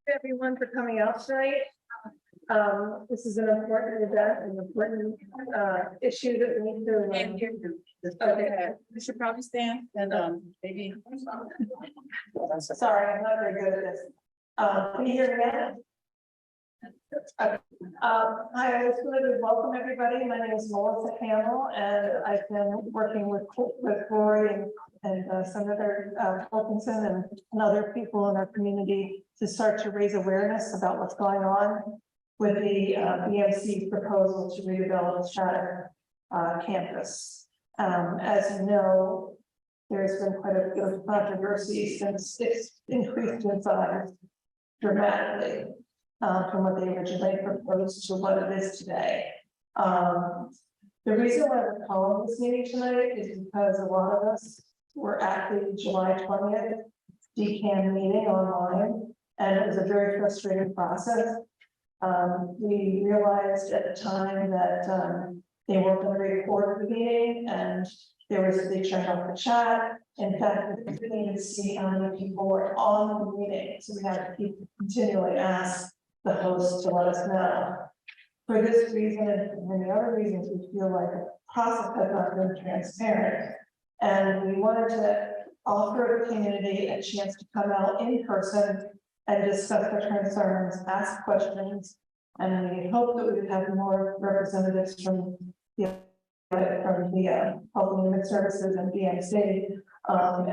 Everyone for coming out tonight. This is an important event, an important issue that we need to. Okay, We should probably stand and maybe. sorry, I'm not very good at this. Can you hear me now? Okay. Hi, I just wanted to welcome everybody. My name is Melissa Campbell, and I've been working with Rory and Senator Wilkinson and other people in our community to start to raise awareness about what's going on with the BMC proposal to redevelop Chatham campus. As you know, there's been quite a bit of controversy since it's increased in size dramatically from what they originally proposed to what it is today. The reason why we're calling this meeting tonight is because a lot of us were at the July 20th DCAM meeting online, and it was a very frustrating process. We realized at the time that they weren't going to record the meeting, and they turned off the chat. In fact, we couldn't even see how many people were on the meeting, so we had to continually ask the host to let us know. For this reason and many other reasons, we feel like the process has not been transparent, and we wanted to offer the community a chance to come out in person and discuss their concerns, ask questions, and we hope that we would have more representatives from the Health and Human Services and BMC Pine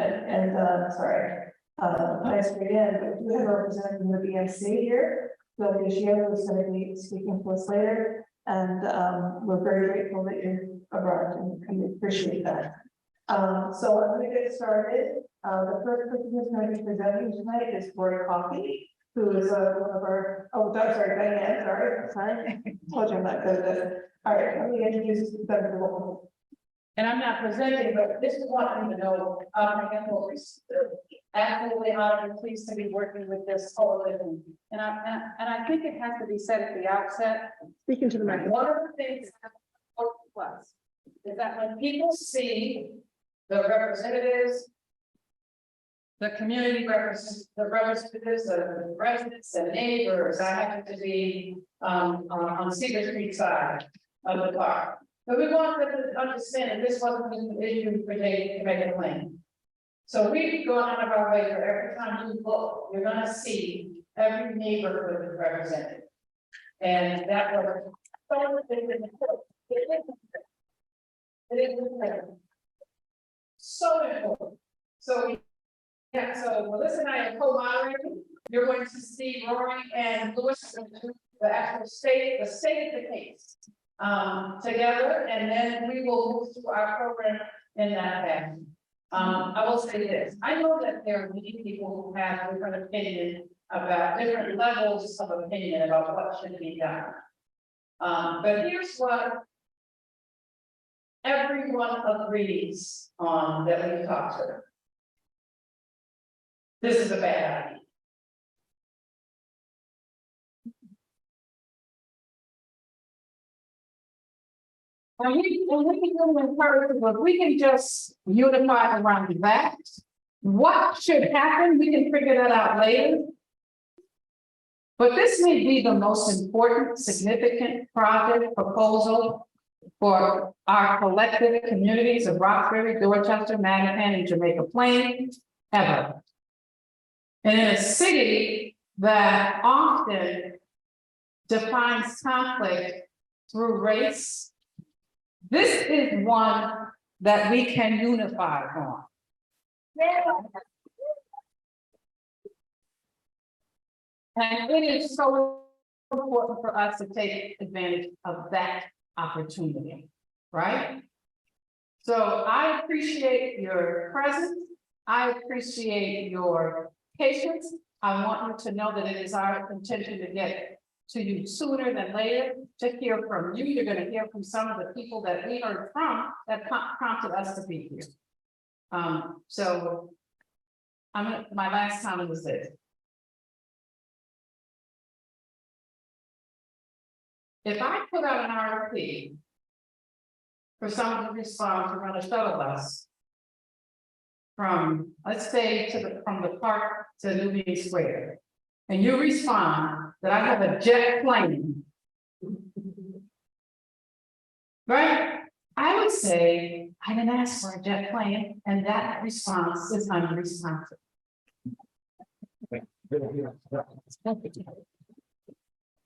Street Inn, but we have a representative from the BMC here. Bill Bishio is going to be speaking to us later, and we're very grateful that you arrived, and we appreciate that. So I'm going to get started. The first person who's going to be presenting tonight is Rory Coffey, who is one of our, Diane, sorry, told you I'm not good at this. All right, let me introduce you to the. And I'm not presenting, but this is what I need to know. Absolutely honored and pleased to be working with this coalition. And I think it has to be said at the outset. Speaking to the microphone. One of the things that was is that when people see the representatives, the community representatives, the residents and neighbors, I happen to be on Cedar Street side of the park. But we want them to understand that this wasn't an issue for Jay to make a claim. So we've gone out of our way for every time you look, you're going to see every neighborhood represented. And that was so important. So important. So Melissa and I are co-moderating. You're going to see Rory and Louis, the actual state of the case together, and then we will move through our program in that fashion. I will say this, I know that there are many people who have different opinions about different levels of opinion about what should be done. But here's what everyone agrees on that we talked to. This is a bad idea. And we can encourage, but we can just unify around that. What should happen, we can figure that out later. But this may be the most important, significant project proposal for our collective communities of Roxbury, Dorchester, Mattapan, and Jamaica Plain ever. And in a city that often defines conflict through race, this is one that we can unify on. And it is so important for us to take advantage of that opportunity, right? So I appreciate your presence. I appreciate your patience. I want you to know that it is our intention to get to you sooner than later, to hear from you. You're going to hear from some of the people that we heard from that prompted us to be here. So my last comment was this. If I put out an RFP for someone to respond to run a shuttle bus from, let's say, from the park to Nubian Square, and you respond that I have a jet plane, right? I would say, I didn't ask for a jet plane, and that response is unresponsive.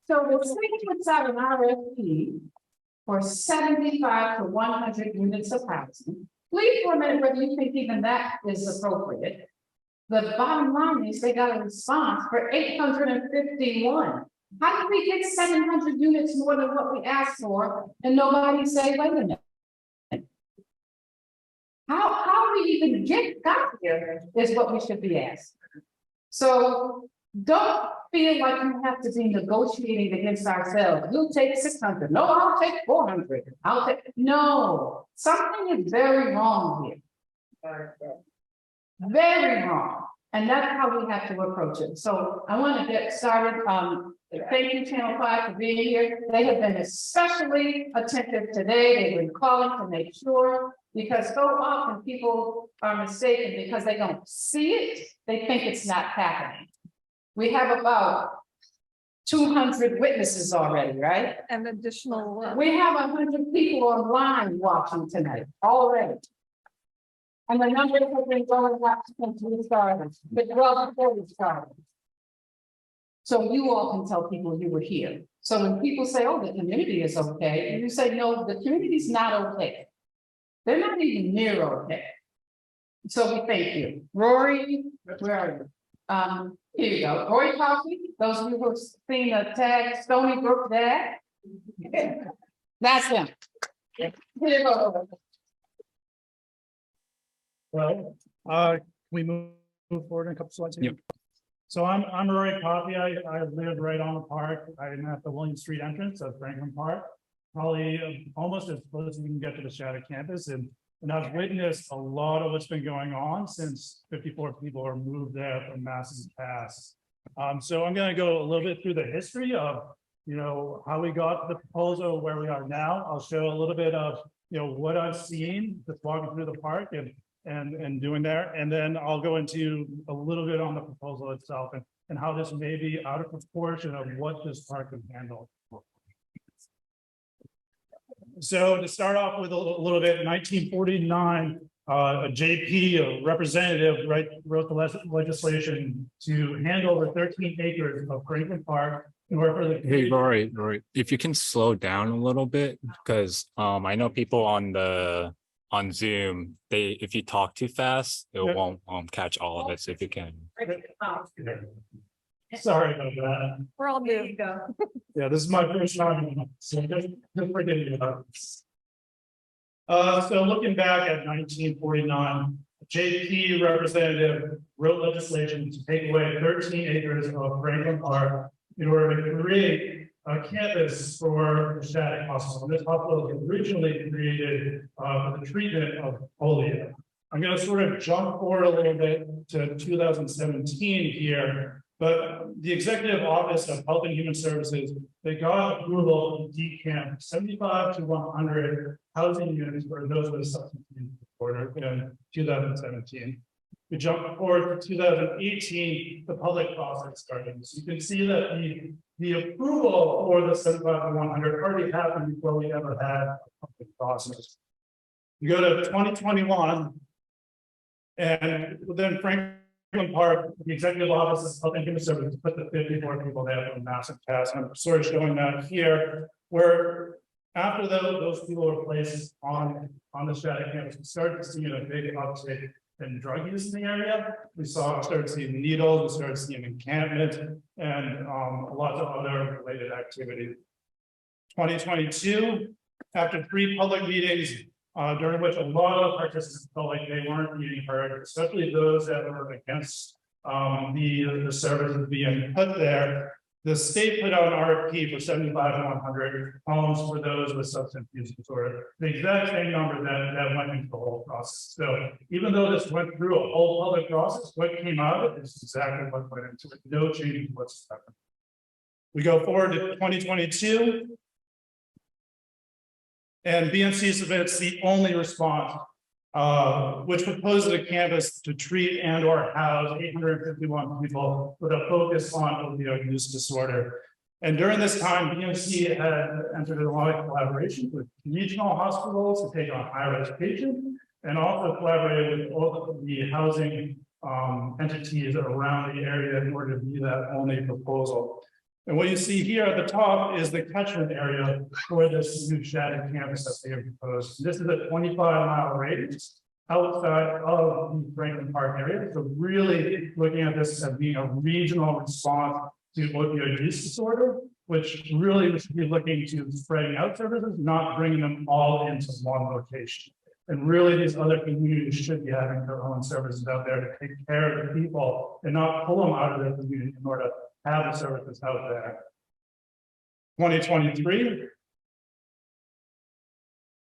So the state puts out an RFP for 75 to 100 units of housing. Leave for a minute whether you think even that is appropriate. The bottom line is they got a response for 851. How did we get 700 units more than what we asked for and nobody say, wait a minute? How do we even got here is what we should be asked. So don't feel like you have to be negotiating against ourselves. You'll take 600. No, I'll take 400. No, something is very wrong here. Very wrong. And that's how we have to approach it. So I want to get started. Thank you, Channel 5, for being here. They have been especially attentive today. They've been calling to make sure, because so often people are mistaken because they don't see it. They think it's not happening. We have about 200 witnesses already, right? And additional. We have 100 people online watching tonight already. And the numbers have been going up since we started, but well before we started. So you all can tell people you were here. So when people say, oh, the community is okay, and you say, no, the community's not okay. They're not even near okay. So we thank you. Rory, where are you? Here you go. Rory Coffee, those of you who have seen the tag Stony Brook Dad. That's him. Here you go. Well, can we move forward in a couple slides here? Yep. So I'm Rory Coffey. I live right on the park. I'm at the William Street entrance of Franklin Park, probably almost as close as we can get to the Shattuck campus. And I've witnessed a lot of what's been going on since 54 people are moved there from Mass's Pass. So I'm going to go a little bit through the history of, how we got the proposal where we are now. I'll show a little bit of, what I've seen just walking through the park and doing there. And then I'll go into a little bit on the proposal itself and how this may be out of proportion of what this park can handle. So to start off with a little bit, in 1949, a JP, a representative, wrote the legislation to hand over 13 acres of Franklin Park in order for the— Hey, Rory, if you can slow down a little bit, because I know people on Zoom, if you talk too fast, it won't catch all of it. So if you can. Sorry about that. We're all new. There you go. Yeah, this is my first time, so just forgive me about this. So looking back at 1949, JP representative wrote legislation to take away 13 acres of Franklin Park in order to create a campus for the Shattuck Hospital. This hospital was originally created for the treatment of polio. I'm going to sort of jump forward a little bit to 2017 here. But the Executive Office of Health and Human Services, they got approval to decamp 75 to 100 housing units for those with a substance use disorder in 2017. We jump forward to 2018, the public process started. So you can see that the approval for the 75 to 100 already happened before we ever had a public process. You go to 2021, and then Franklin Park, the Executive Office of Health and Human Services put the 54 people there from Massive Pass. I'm sort of showing that here, where after those people were placed on the Shattuck campus, we started to see a big uptick in drug use in the area. We started seeing needles, we started seeing encampment, and lots of other related activity. 2022, after 3 public meetings, during which a lot of participants felt like they weren't being heard, especially those that were against the services being put there. The state put out an RFP for 75 to 100 homes for those with substance use disorder, the exact same number that went into the whole process. So even though this went through a whole public process, what came out of it is exactly what went into it. No change whatsoever. We go forward to 2022. And BMC submits the only response which proposes a campus to treat and or house 851 people with a focus on opioid use disorder. And during this time, BMC had entered a lot of collaboration with regional hospitals to take on higher education, and also collaborated with all of the housing entities around the area in order to do that only proposal. And what you see here at the top is the catchment area for this new shattered campus that they have proposed. This is a 25-mile radius outside of the Franklin Park area. So really looking at this as being a regional response to opioid use disorder, which really we should be looking to spreading out services, not bringing them all into one location. And really, these other communities should be having their own services out there to take care of the people and not pull them out of their community in order to have the services out there. 2023,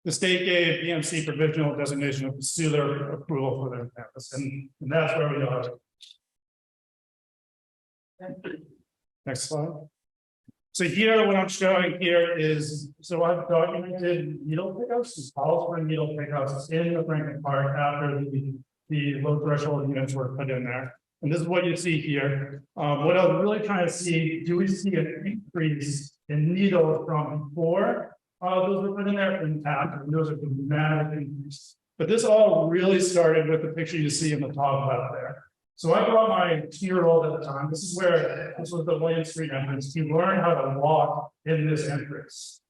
the state gave BMC provisional designation to pursue their approval for their campus, and that's where we are. Next slide. So here, what I'm showing here is, so I've documented needle pickups, and calls for needle pickups in the Franklin Park after the low threshold units were put in there. And this is what you see here. What I was really trying to see, do we see an increase in needles from before those were put in there and after? And those are dramatic increase. But this all really started with the picture you see in the top left there. So I brought my 2-year-old at the time. This was the William Street entrance. He learned how to walk in this entrance.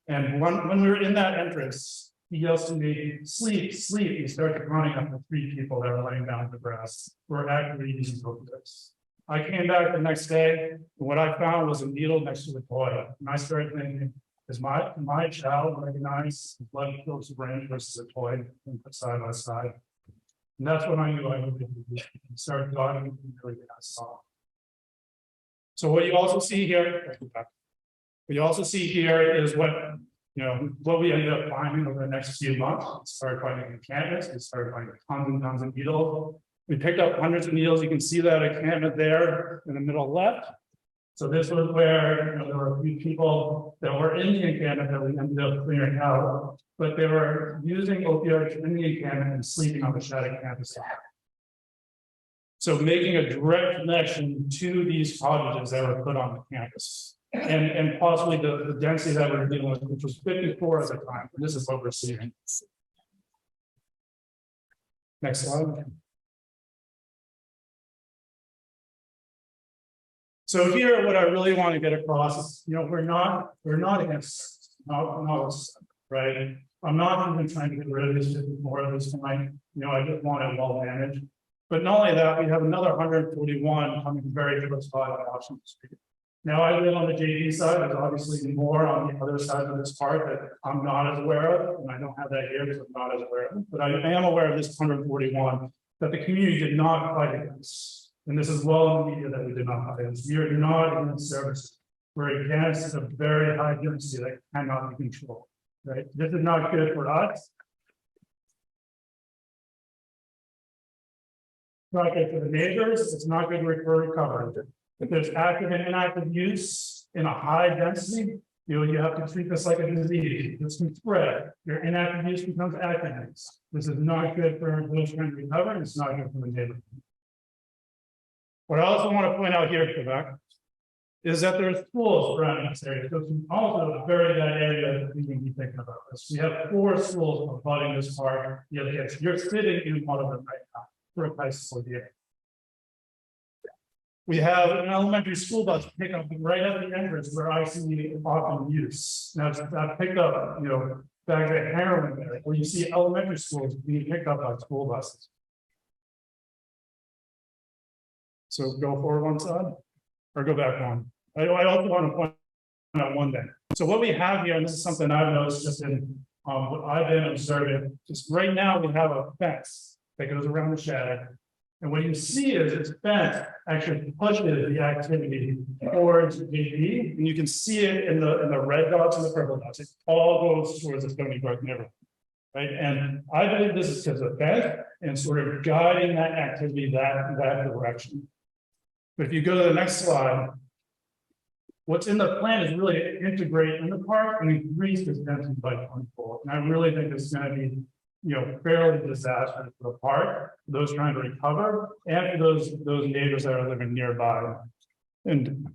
And when we were in that entrance, he yells to me, sleep, sleep. He started running up to 3 people that were laying down on the grass who were actively using opioids. I came back the next day, and what I found was a needle next to the toy. And I started thinking, is my child recognize blood fills the brain versus a toy and put side by side? And that's when I knew I would start documenting everything I saw. So what you also see here, is what we ended up finding over the next few months. We started finding encampments, we started finding tons and tons of needles. We picked up hundreds of needles. You can see that encampment there in the middle left. So this was where there were a few people that were in the encampment that we ended up clearing out, but they were using opioids in the encampment and sleeping on the shattered campus. So making a direct connection to these cottages that were put on the campus. And possibly the density that we're dealing with, which was 54 at the time. And this is what we're seeing. Next slide. So here, what I really want to get across is, we're not against, right? I'm not even trying to get rid of this, more of this tonight. I just want it well managed. But not only that, we have another 141 coming very close by on Washington Street. Now I live on the JV side. There's obviously more on the other side of this park that I'm not as aware of, and I don't have that here because I'm not as aware of it. But I am aware of this 141 that the community did not fight against. And this is well in the media that we did not fight against. We are not against services. We're against a very high density that cannot be controlled. Right? This is not good for us. It's not good for the neighbors. It's not good for recovery. If there's active and inactive use in a high density, you have to treat this like a disease. This can spread. Your inactive use becomes active use. This is not good for those trying to recover. It's not good for the neighborhood. What I also want to point out here, Quebec, is that there's schools around this area. So it's also a very bad area that we can be thinking about this. We have 4 schools abutting this park. You're sitting in one of them right now for a high school year. We have an elementary school bus pick up right at the entrance where I see often use. Now I've picked up, bags of heroin there, where you see elementary schools being picked up by school buses. So go forward one side or go back one. I also want to point out one thing. So what we have here, and this is something I've noticed just in what I've been observing, just right now we have a fence that goes around the shadow. And what you see is this fence actually pushes the activity towards JV, and you can see it in the red dots and the purple dots. It all goes towards the Stony Brook neighborhood, right? And I believe this is because of the fence and sort of guiding that activity that direction. But if you go to the next slide, what's in the plan is really to integrate in the park and increase this density by 24. And I really think this is going to be fairly disastrous for the park, those trying to recover, and for those neighbors that are living nearby. And,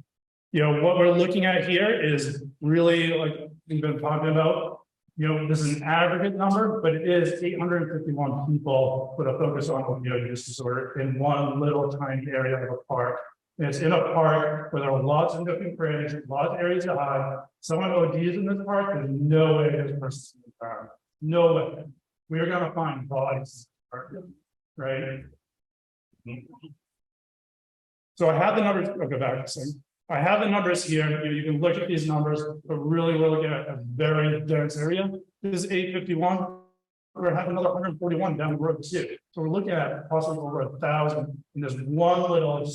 what we're looking at here is really like we've been talking about, this is an aggregate number, but it is 851 people with a focus on opioid use disorder in one little tiny area of a park. And it's in a park where there are lots of nooks and crannies, lots of areas to hide. Someone ODs in this park, there's no way this person's in the park. No way. We are gonna find bodies, right? So I have the numbers, I'll go back. So I have the numbers here. You can look at these numbers, but really we're looking at a very dense area. This is 851. We're having another 141 down the road too. So we're looking at possibly over 1,000 in this one little,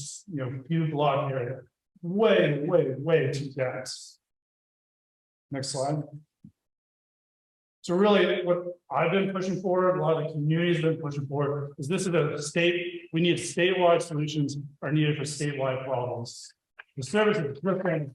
few block area. Way, way, way too dense. Next slide. So really what I've been pushing for, a lot of the communities have been pushing for, is this is a state, we need statewide solutions are needed for statewide problems. The service is different.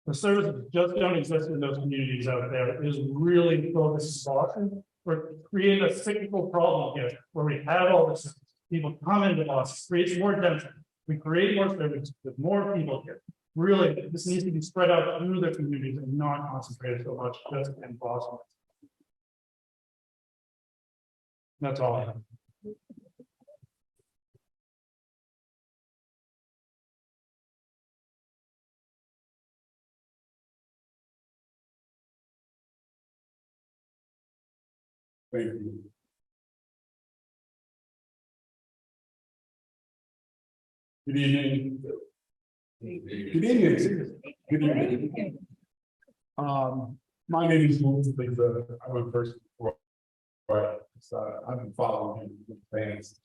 The services just don't exist in those communities out there. It is really focused on Boston. We're creating a cyclical problem here where we have all this people come into Boston, creates more density. We create more services with more people here. Really, this needs to be spread out through the communities and not concentrated so much just in Boston. That's all I have. Thank you. Good evening. Good evening. Good evening. My name is Louis. I went first before. I've been following him with fans.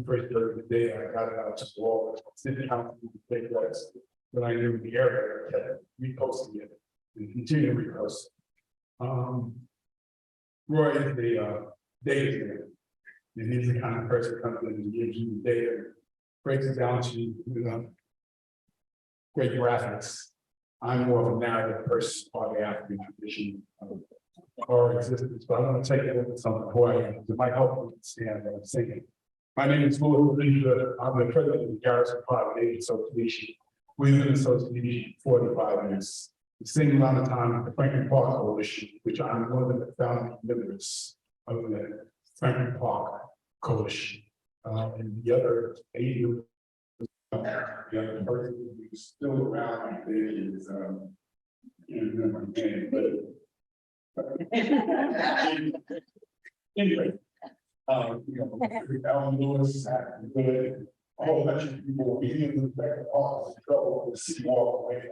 First the day I got it out to the wall. City council to take place. When I knew the area, I kept reposting it and continue to repost. Roy is the data man. And he's the kind of person who comes in and gives you the data, breaks it down to great graphics. I'm more of a narrative person, part of the African tradition of our existence, but I'm going to take it into something who I am. It might help you understand what I'm saying. My name is Louis. I'm the president of the Garrison Private Aid Association. We've been in association for 45 years. The same amount of time the Franklin Park Coalition, which I'm one of the founding members of the Franklin Park Coalition. And the other 80, the other person who's still around is, I can't remember my name, but anyway, Alan Lewis, good, a whole bunch of people, we didn't look back at all, trouble with the city walk away.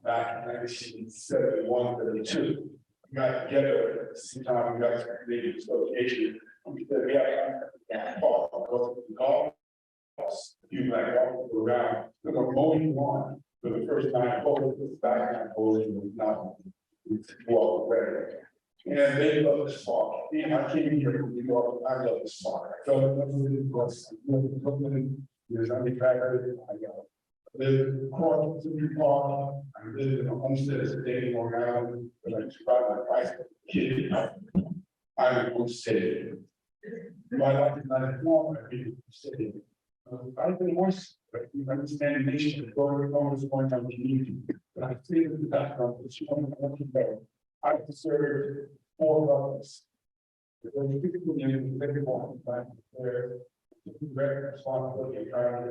Back in 1971, 32, we got together at the same time we got this Canadian Association. We said, yeah, golf, a few black golfers were around. We were mowing lawn for the first time. This back in Polish was not walk away. And they love this park. And I came here from New York. I love this park. I felt it was there's undergraduate. I got lived across the park. I lived in a homestead as a day in Long Island, but I described my bicycle kid. I was city. My life is not a norm, I really city. I've been worse, but you understand the nation of going is going on community. But I see the background, which you want to know. I've served 4 levels. There's people in the one, where direct responsibility of trying to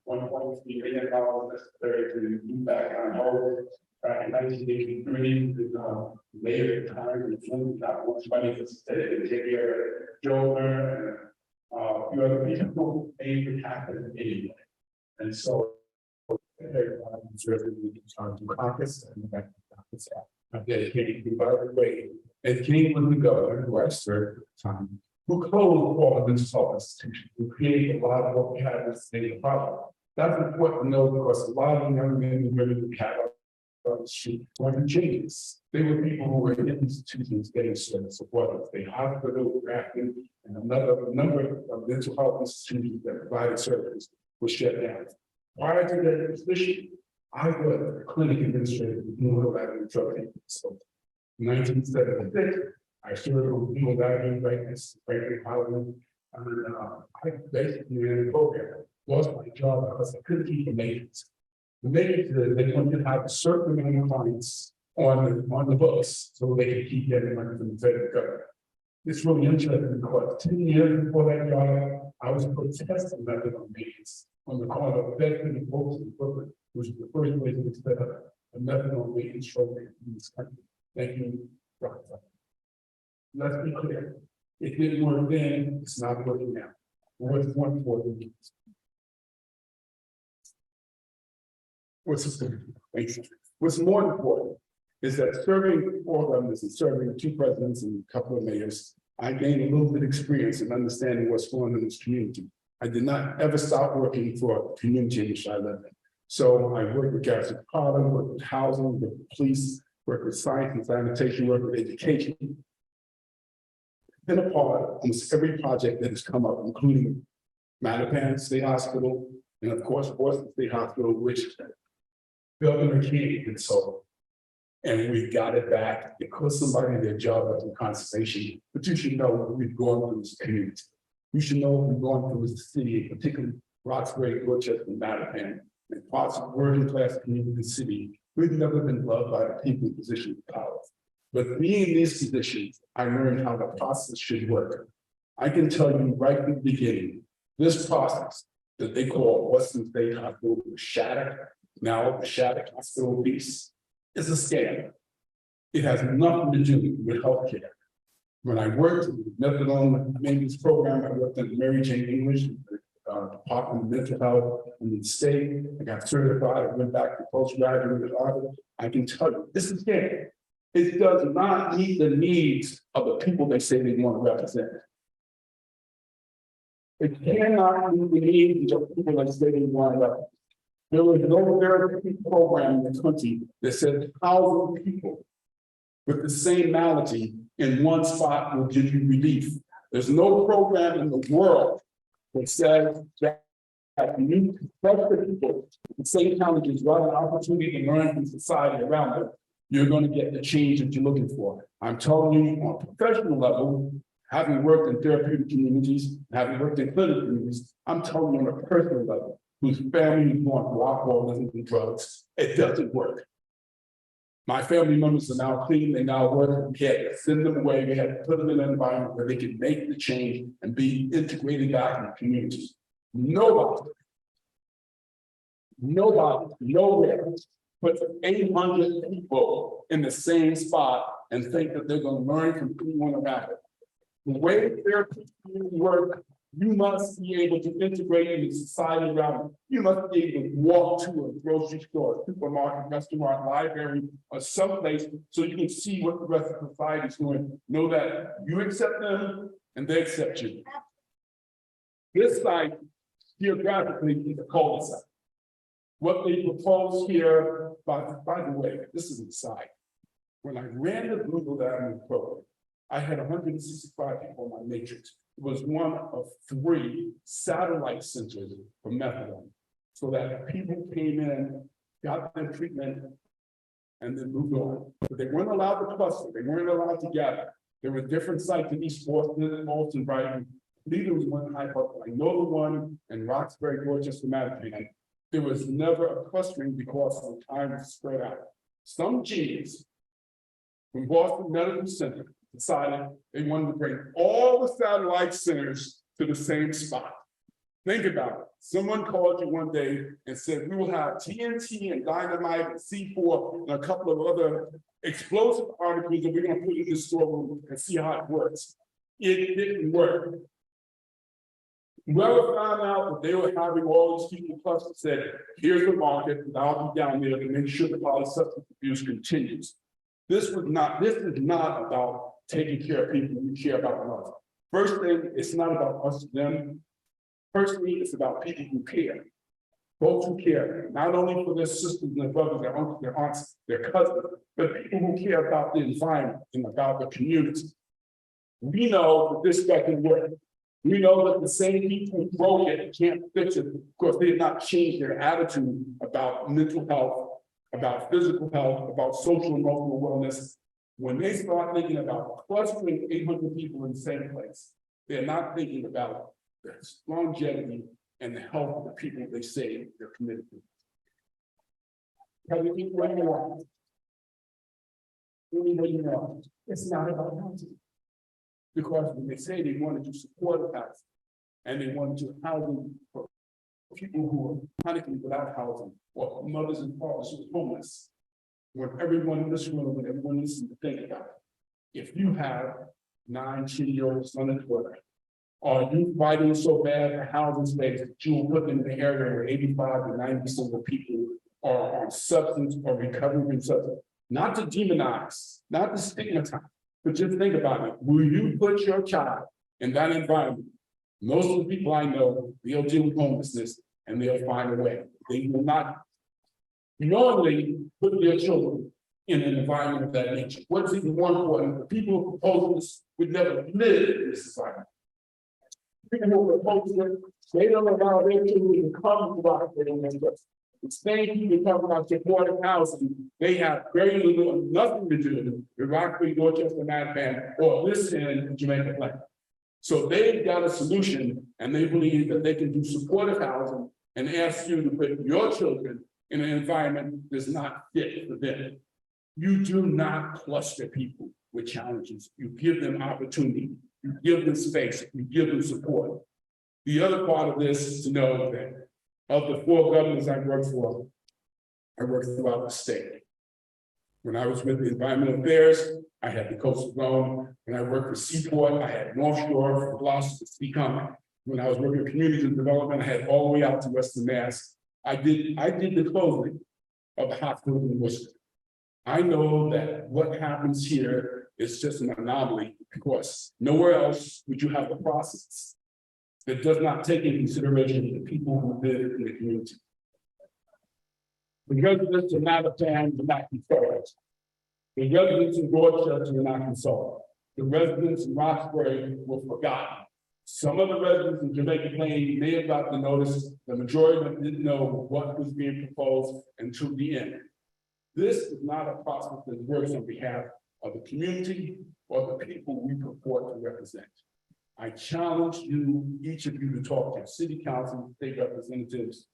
$1.3 million necessary to move back on hold. Back in 1983, the mayor at the time, the Flint got much money for the state to take care of Joe and a few other people made it happen anyway. And so everyone to caucus and back to caucus. I'm dedicated to, by the way, and came with the governor who I served at the time, who closed all of this institutions, who created a lot of what we had in the state of problem. That's important to know because a lot of young men and women we had on the street weren't changes. They were people who were in institutions getting service of what they hospital, Grafton, and another number of mental health institutions that provided services were shut down. Prior to that position, I was a clinic administrator with New Avenue Drug Treatment. So 1976, I started with New Avenue right next to Hollywood. And I basically ran the program. Lost my job because I couldn't keep the maintenance. The maintenance, they wanted to have a certain amount of clients on the books so they could keep getting money from the federal government. It's really interesting because 10 years before that job, I was protesting methadone maintenance on the corner of Bedford and Folks in Brooklyn, which was the first place to set up a methadone maintenance program in this country. Thank you, Dr. Let's be clear. It didn't work then, it's not working now. What's more important? What's more important is that serving 4 governors and serving 2 presidents and a couple of mayors, I gained a little bit of experience in understanding what's going on in this community. I did not ever stop working for a community in which I live in. So I worked with Garrison Carter, worked with housing, worked with police, worked with science and sanitation, worked with education. Been a part of almost every project that has come up, including Mattapan State Hospital, and of course, Boston State Hospital, which Governor King did so. And we got it back. It cost somebody their job as a conservation, but you should know what we've gone through as a community. You should know what we've gone through as a city, particularly Roxbury, Dorchester, and Mattapan, and parts of working class community city. We've never been loved by the people in positions of power. But being in these positions, I learned how the process should work. I can tell you right from the beginning, this process that they call Boston State Hospital Shattuck, now the Shattuck Hospital piece, is a scam. It has nothing to do with healthcare. When I worked in the methadone maintenance program, I worked in Mary Jane English, Department of Mental Health in the state. I got certified, I went back to postgraduate with Harvard. I can tell you, this is a scam. It does not meet the needs of the people they say they want to represent. It cannot meet the needs of the people that say they want to represent. There was no therapy program in the country that said 1,000 people with the same malady in one spot will give you relief. There's no program in the world that says that you trust the people with the same challenges, rather an opportunity to learn from society around them. You're going to get the change that you're looking for. I'm telling you on a professional level, having worked in therapeutic communities, having worked in clinical communities, I'm telling you on a personal level, whose family is going through alcoholism and drugs, it doesn't work. My family members are now clean, they now work, we had to send them away, we had to put them in an environment where they could make the change and be integrated back in the community. Nobody, nowhere put 800 people in the same spot and think that they're going to learn from anyone around it. The way therapy work, you must be able to integrate into society around you. You must be able to walk to a grocery store, supermarket, restaurant, library, or someplace so you can see what the rest of society is doing. Know that you accept them and they accept you. This site, geographically, is a cul-de-sac. What they propose here, by the way, this is inside. When I ran the Blue Avenue program, I had 165 people on my matrix. It was one of 3 satellite centers for methadone, so that people came in, got their treatment, and then moved on. But they weren't allowed to cluster, they weren't allowed to gather. There were different sites in East Boston, Boston, Brighton. I believe there was one in High Park, I know the one in Roxbury, Dorchester, Mattapan. There was never a clustering because the time was spread out. Some genius from Boston Medical Center decided they wanted to bring all the satellite centers to the same spot. Think about it. Someone called you one day and said, we will have TNT and dynamite and C4 and a couple of other explosive articles that we're going to put in this storeroom and see how it works. It didn't work. Whoever found out that they were having all these people clusters said, here's the market, and I'll be down there to make sure the substance abuse continues. This is not about taking care of people who care about us. First thing, it's not about us, them. Firstly, it's about people who care. Folks who care, not only for their sisters and their brothers, their uncles, their aunts, their cousins, but people who care about the environment and about the community. We know that this doesn't work. We know that the same people who broke it and can't fix it, of course, they have not changed their attitude about mental health, about physical health, about social and emotional wellness. When they start thinking about clustering 800 people in the same place, they're not thinking about the longevity and the health of the people they say they're committed to. Have you people right now? You know, it's not about housing. Because when they say they want to do supportive housing and they want to do housing for people who are chronically without housing or mothers and fathers who are homeless, when everyone in this room and everyone listens to think about it, if you have 9, 10-year-old son and daughter, are you fighting so bad for housing space that you will put them in the area where 85 to 90% of people are on substance or recovering from substance? Not to demonize, not to stigmatize, but just think about it. Will you put your child in that environment? Most of the people I know, they'll deal with homelessness and they'll find a way. They will not knowingly put their children in an environment of that nature. What's even more important, the people who propose this would never live in this society. People who propose it, they don't allow their children to come to our community. The same people talking about supportive housing, they have very little or nothing to do with Rockford, Dorchester, Mattapan, or this in Jamaica Plain. So they've got a solution and they believe that they can do supportive housing and ask you to put your children in an environment that's not fit for them. You do not cluster people with challenges. You give them opportunity, you give them space, you give them support. The other part of this is to know that of the 4 governors I worked for, I worked throughout the state. When I was with the Environmental Affairs, I had the Coastal Zone. When I worked for Seaport, I had North Shore, for Gloucester, Seacom. When I was working with community development, I had all the way out to Western Mass. I did the closing of the hospital in Worcester. I know that what happens here is just an anomaly because nowhere else would you have the process that does not take into consideration the people who live in the community. The residents of Mattapan were not consulted. The residents in Dorchester were not consulted. The residents in Roxbury were forgotten. Some of the residents in Jamaica Plain may have got the notice. The majority of them didn't know what was being proposed until the end. This is not a process that works on behalf of the community or the people we purport to represent. I challenge you, each of you, to talk to city council, state representatives,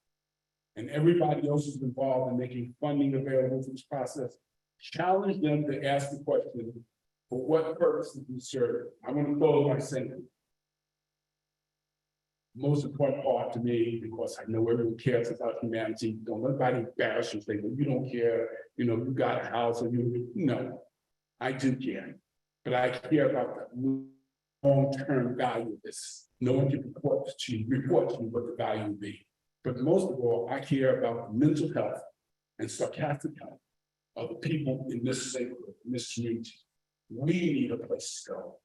and everybody else who's involved in making funding available for this process. Challenge them to ask the question, for what purpose does it serve? I want to close by saying, most important part to me, because I know everyone cares about humanity. Don't let anybody embarrass you and say, well, you don't care, you know, you got a house and you, no, I do care, but I care about the long-term value of this. No one can report to you what the value will be. But most of all, I care about the mental health and sarcastic health of the people in this neighborhood, in this community. We need a place to go.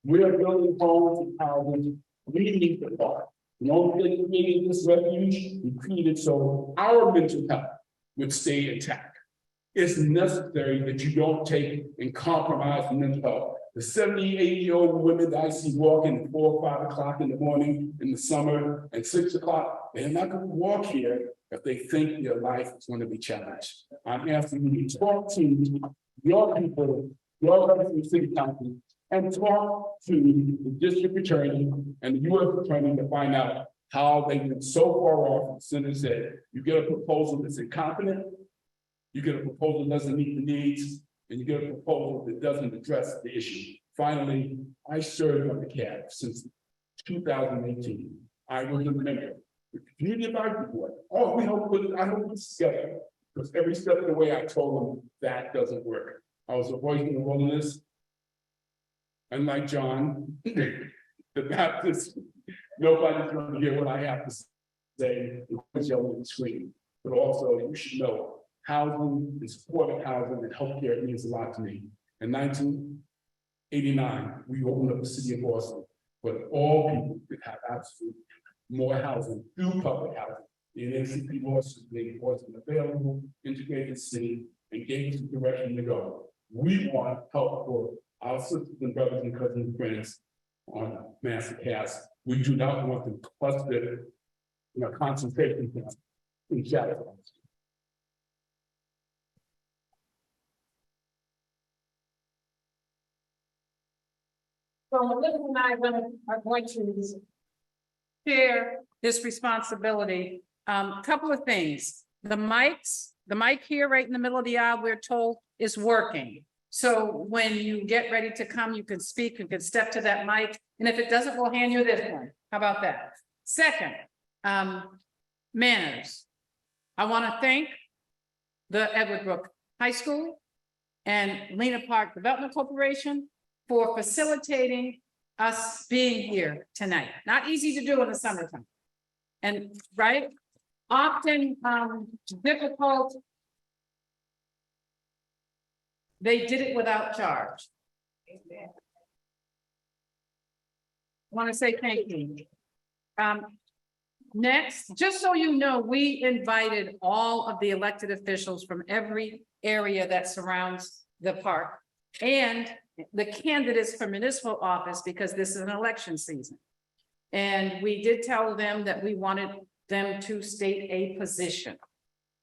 We are building homes and houses. We need the thought. The only thing we need this refuge, we created so our mental health would stay intact. It's necessary that you don't take and compromise the mental health. The 70, 80-year-old women that I see walking at 4 or 5 o'clock in the morning in the summer and 6 o'clock, they're not going to walk here if they think their life is going to be challenged. I'm asking you to talk to your people, your representative city council, and talk to the district attorney and the U.S. attorney to find out how they've been so far off. The senator said, you get a proposal that's incompetent, you get a proposal that doesn't meet the needs, and you get a proposal that doesn't address the issue. Finally, I served on the CAB since 2018. I was a member of the Community Advisory Board. Oh, I hope this together, because every step of the way I told them that doesn't work. I was a voice in the wilderness. Unlike John, the Baptist, nobody's going to hear what I have to say, yelling and screaming. But also, you should know, housing and supportive housing and healthcare means a lot to me. In 1989, we opened up the city of Boston, but all people could have absolutely more housing through public housing. The NACP Boston made Boston available, integrated city, and gave us the direction to go. We want help for our sisters and brothers and cousins and friends on massive gas. We do not want them clustered, concentration camp in shadow. So Melissa and I are going to share this responsibility. Couple of things. The mic here right in the middle of the aisle, we're told is working. So when you get ready to come, you can speak, you can step to that mic. And if it doesn't, we'll hand you this one. How about that? Second, manners. I want to thank the Edward Brook High School and Lena Park Development Corporation for facilitating us being here tonight. Not easy to do in the summertime. And right, often difficult. They did it without charge. I want to say thank you. Next, just so you know, we invited all of the elected officials from every area that surrounds the park and the candidates for municipal office, because this is an election season. And we did tell them that we wanted them to state a position.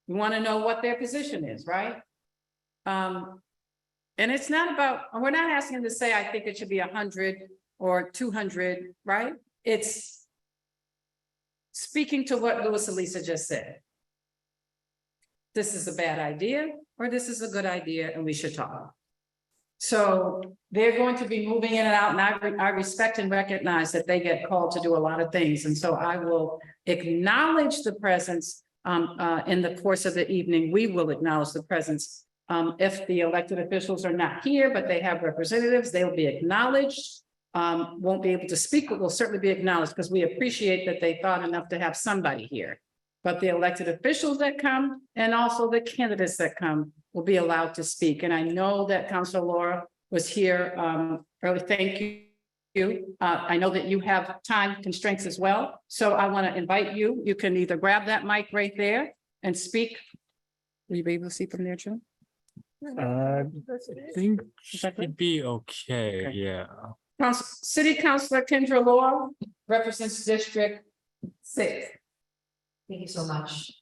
We want to know what their position is, right? And it's not about, we're not asking them to say, I think it should be 100 or 200, right? It's speaking to what Louis Elisa just said. This is a bad idea, or this is a good idea, and we should talk. So they're going to be moving in and out, and I respect and recognize that they get called to do a lot of things. And so I will acknowledge the presence in the course of the evening. We will acknowledge the presence. If the elected officials are not here, but they have representatives, they'll be acknowledged. Won't be able to speak, but will certainly be acknowledged because we appreciate that they thought enough to have somebody here. But the elected officials that come and also the candidates that come will be allowed to speak. And I know that Councilor Laura was here early. Thank you. I know that you have time constraints as well. So I want to invite you. You can either grab that mic right there and speak. Will you be able to see from there, Jim? I think should be okay, yeah. City Councilor Kendra Law represents District 6. Thank you so much.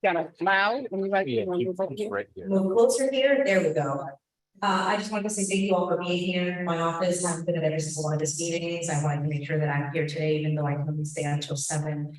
Got it loud when you like. Yeah, right here. Move closer here. There we go. I just wanted to say thank you all for being here. My office hasn't been at every single one of these meetings. I wanted to make sure that I'm here today, even though I can only stay until 7,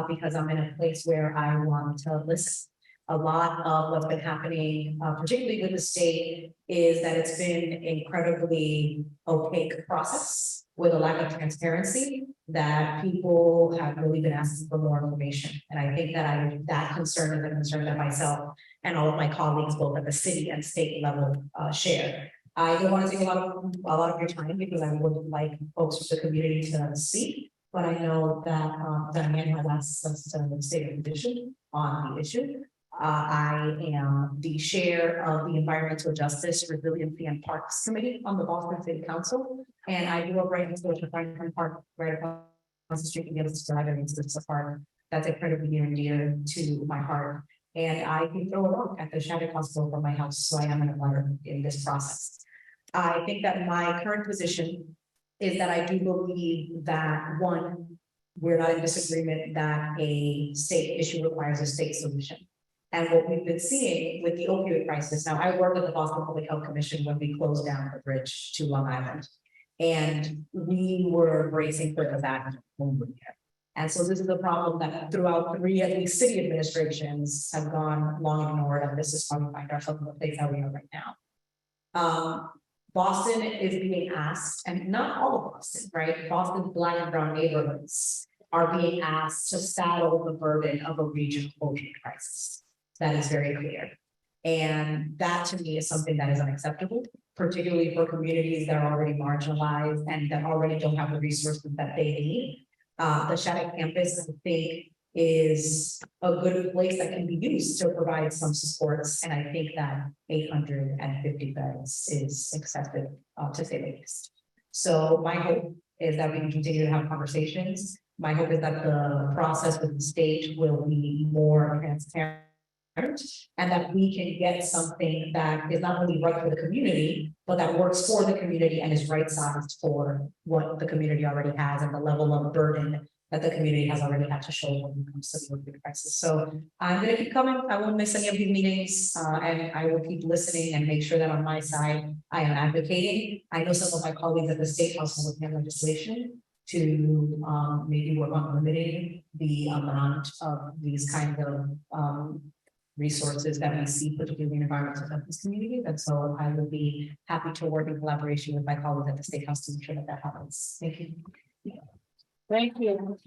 because I'm in a place where I want to listen. A lot of what's been happening, particularly with the state, is that it's been an incredibly opaque process with a lack of transparency, that people have really been asking for more information. And I think that that concern is a concern that myself and all of my colleagues, both at the city and state level, share. I don't want to take a lot of your time because I would like folks from the community to speak, but I know that Diane has asked us to state a position on the issue. I am the chair of the Environmental Justice, Resiliency and Parks Committee on the Boston City Council. And I grew up right next door to Franklin Park, right across the street from the other side of the park. That's incredibly near and dear to my heart. And I can throw a rock at the Shattuck Hospital from my house, so I am an abutter in this process. I think that my current position is that I do believe that, one, we're not in disagreement that a state issue requires a state solution. And what we've been seeing with the opioid crisis, now I work with the Boston Public Health Commission when we closed down the bridge to Long Island. And we were bracing for disaster over there. And so this is a problem that throughout 3 at least city administrations have gone long ignored, and this is why we find ourselves in the place that we are right now. Boston is being asked, and not all of Boston, right? Boston's Black and brown neighborhoods are being asked to saddle the burden of a regional opioid crisis. That is very clear. And that to me is something that is unacceptable, particularly for communities that are already marginalized and that already don't have the resources that they need. The Shattuck campus, I think, is a good place that can be used to provide some supports. And I think that 850 beds is excessive, to say the least. So my hope is that we can continue to have conversations. My hope is that the process with the state will be more transparent and that we can get something that is not only right for the community, but that works for the community and is right sized for what the community already has and the level of burden that the community has already had to shoulder when it comes to the opioid crisis. So I'm gonna keep coming. I won't miss any of these meetings, and I will keep listening and make sure that on my side, I am advocating. I know some of my colleagues at the State House are looking at legislation to maybe work on limiting the amount of these kind of resources that we see, particularly in environmental justice community. And so I will be happy to work in collaboration with my colleagues at the State House to make sure that that happens. Thank you. Thank you.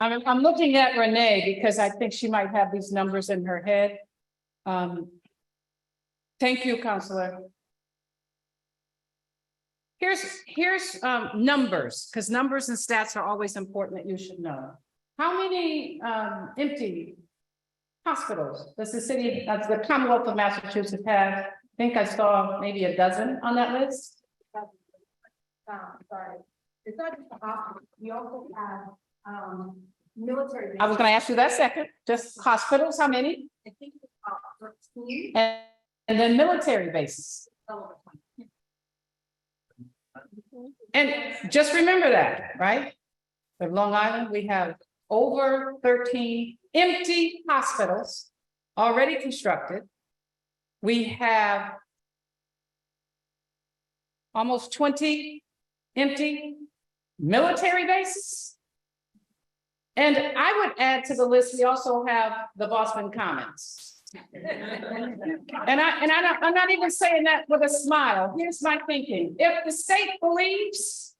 I'm looking at Renee because I think she might have these numbers in her head. Thank you, Counselor. Here's numbers, because numbers and stats are always important that you should know. How many empty hospitals does the Commonwealth of Massachusetts have? I think I saw maybe a dozen on that list. Sorry, it's not just the hospital, we also have military. I was going to ask you that second. Just hospitals, how many? I think it's 13. And then military bases. And just remember that, right? In Long Island, we have over 13 empty hospitals already constructed. We have almost 20 empty military bases. And I would add to the list, we also have the Boston Commons. And I'm not even saying that with a smile. Here's my thinking. If the state believes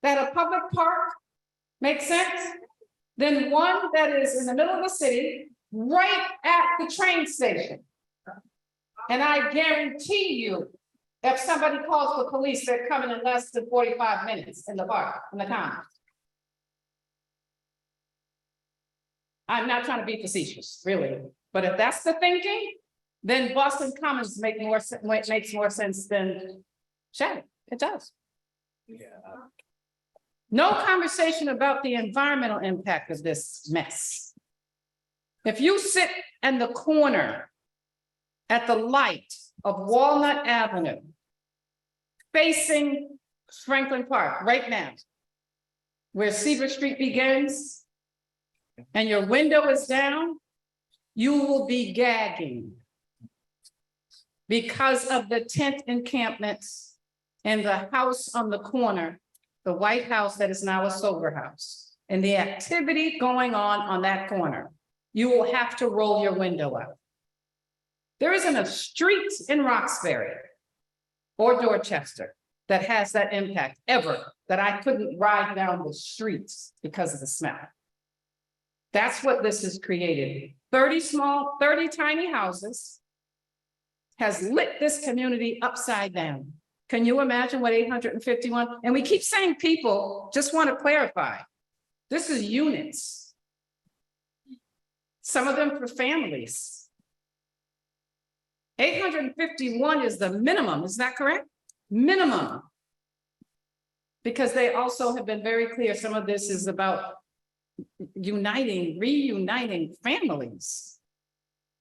that a public park makes sense, then one that is in the middle of the city, right at the train station. And I guarantee you, if somebody calls the police, they're coming in less than 45 minutes in the park, in the Commons. I'm not trying to be facetious, really. But if that's the thinking, then Boston Commons makes more sense than Shattuck. It does. Yeah. No conversation about the environmental impact of this mess. If you sit in the corner at the light of Walnut Avenue, facing Franklin Park right now, where Seaver Street begins, and your window is down, you will be gagging because of the tent encampments and the house on the corner, the White House that is now a sober house, and the activity going on that corner. You will have to roll your window up. There isn't a street in Roxbury or Dorchester that has that impact ever, that I couldn't ride down the streets because of the smell. That's what this has created. 30 tiny houses has lit this community upside down. Can you imagine what 851? And we keep saying people, just want to clarify. This is units. Some of them for families. 851 is the minimum, is that correct? Minimum. Because they also have been very clear, some of this is about reuniting families.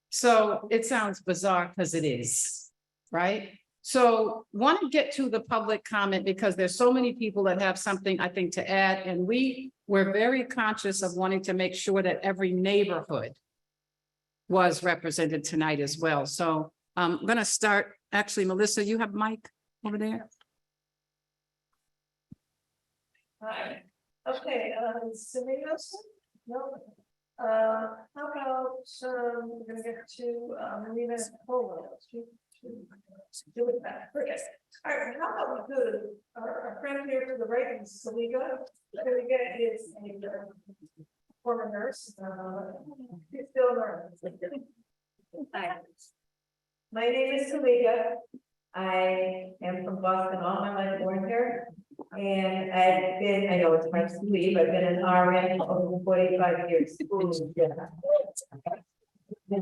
So it sounds bizarre because it is, right? So want to get to the public comment because there's so many people that have something I think to add, and we're very conscious of wanting to make sure that every neighborhood was represented tonight as well. So I'm going to start, actually, Melissa, you have mic over there. Hi. Okay, Sylvia's? No. How about, we're gonna get to, Marina Polo. Do it back. Okay. All right, how about we go to our friend here to the right is Saliga. Saliga is a former nurse. She's still learning. Hi. My name is Saliga. I am from Boston, all my life born here. And I know it's hard to believe, I've been an RN for over 45 years. The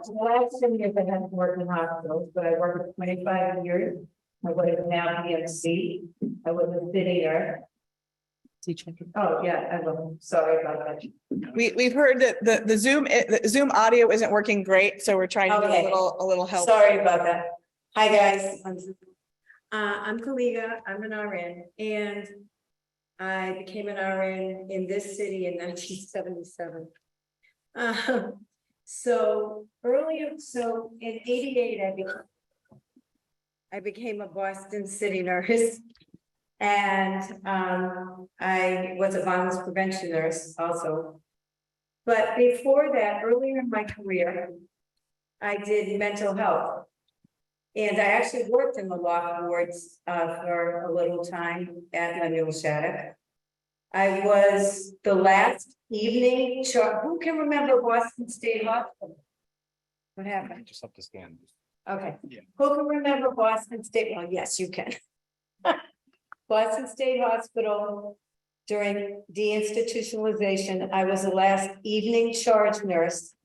last 10 years I haven't worked in hospitals, but I worked for 25 years. I was now BMC. I was a city nurse. Oh, yeah, I will. Sorry about that. We've heard that the Zoom audio isn't working great, so we're trying to do Okay. a little help. Sorry about that. Hi, guys. I'm Kaliga, I'm an RN, and I became an RN in this city in 1977. So in '88, I became a Boston City nurse. And I was a violence prevention nurse also. But before that, earlier in my career, I did mental health. And I actually worked in the law wards for a little time at Lemuel Shattuck. I was the last evening, who can remember Boston State Hospital? What happened? Just have to scan. Okay. Yeah. Who can remember Boston State? Well, yes, you can. Boston State Hospital, during deinstitutionalization, I was the last evening charge nurse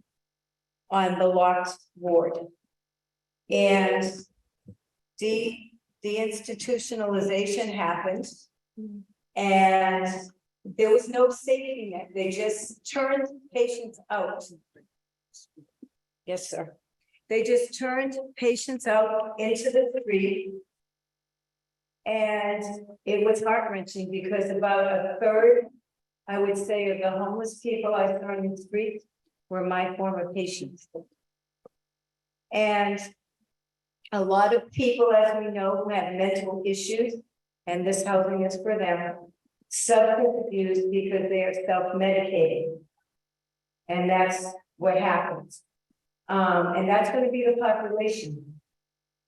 on the locked ward. And deinstitutionalization happened. And there was no safety net. They just turned patients out. Yes, sir. They just turned patients out into the street. And it was heart-wrenching because about a third, I would say, of the homeless people I saw in the street were my former patients. And a lot of people, as we know, who have mental issues, and this housing is for them, substance abuse because they are self-medicating. And that's what happens. And that's going to be the population.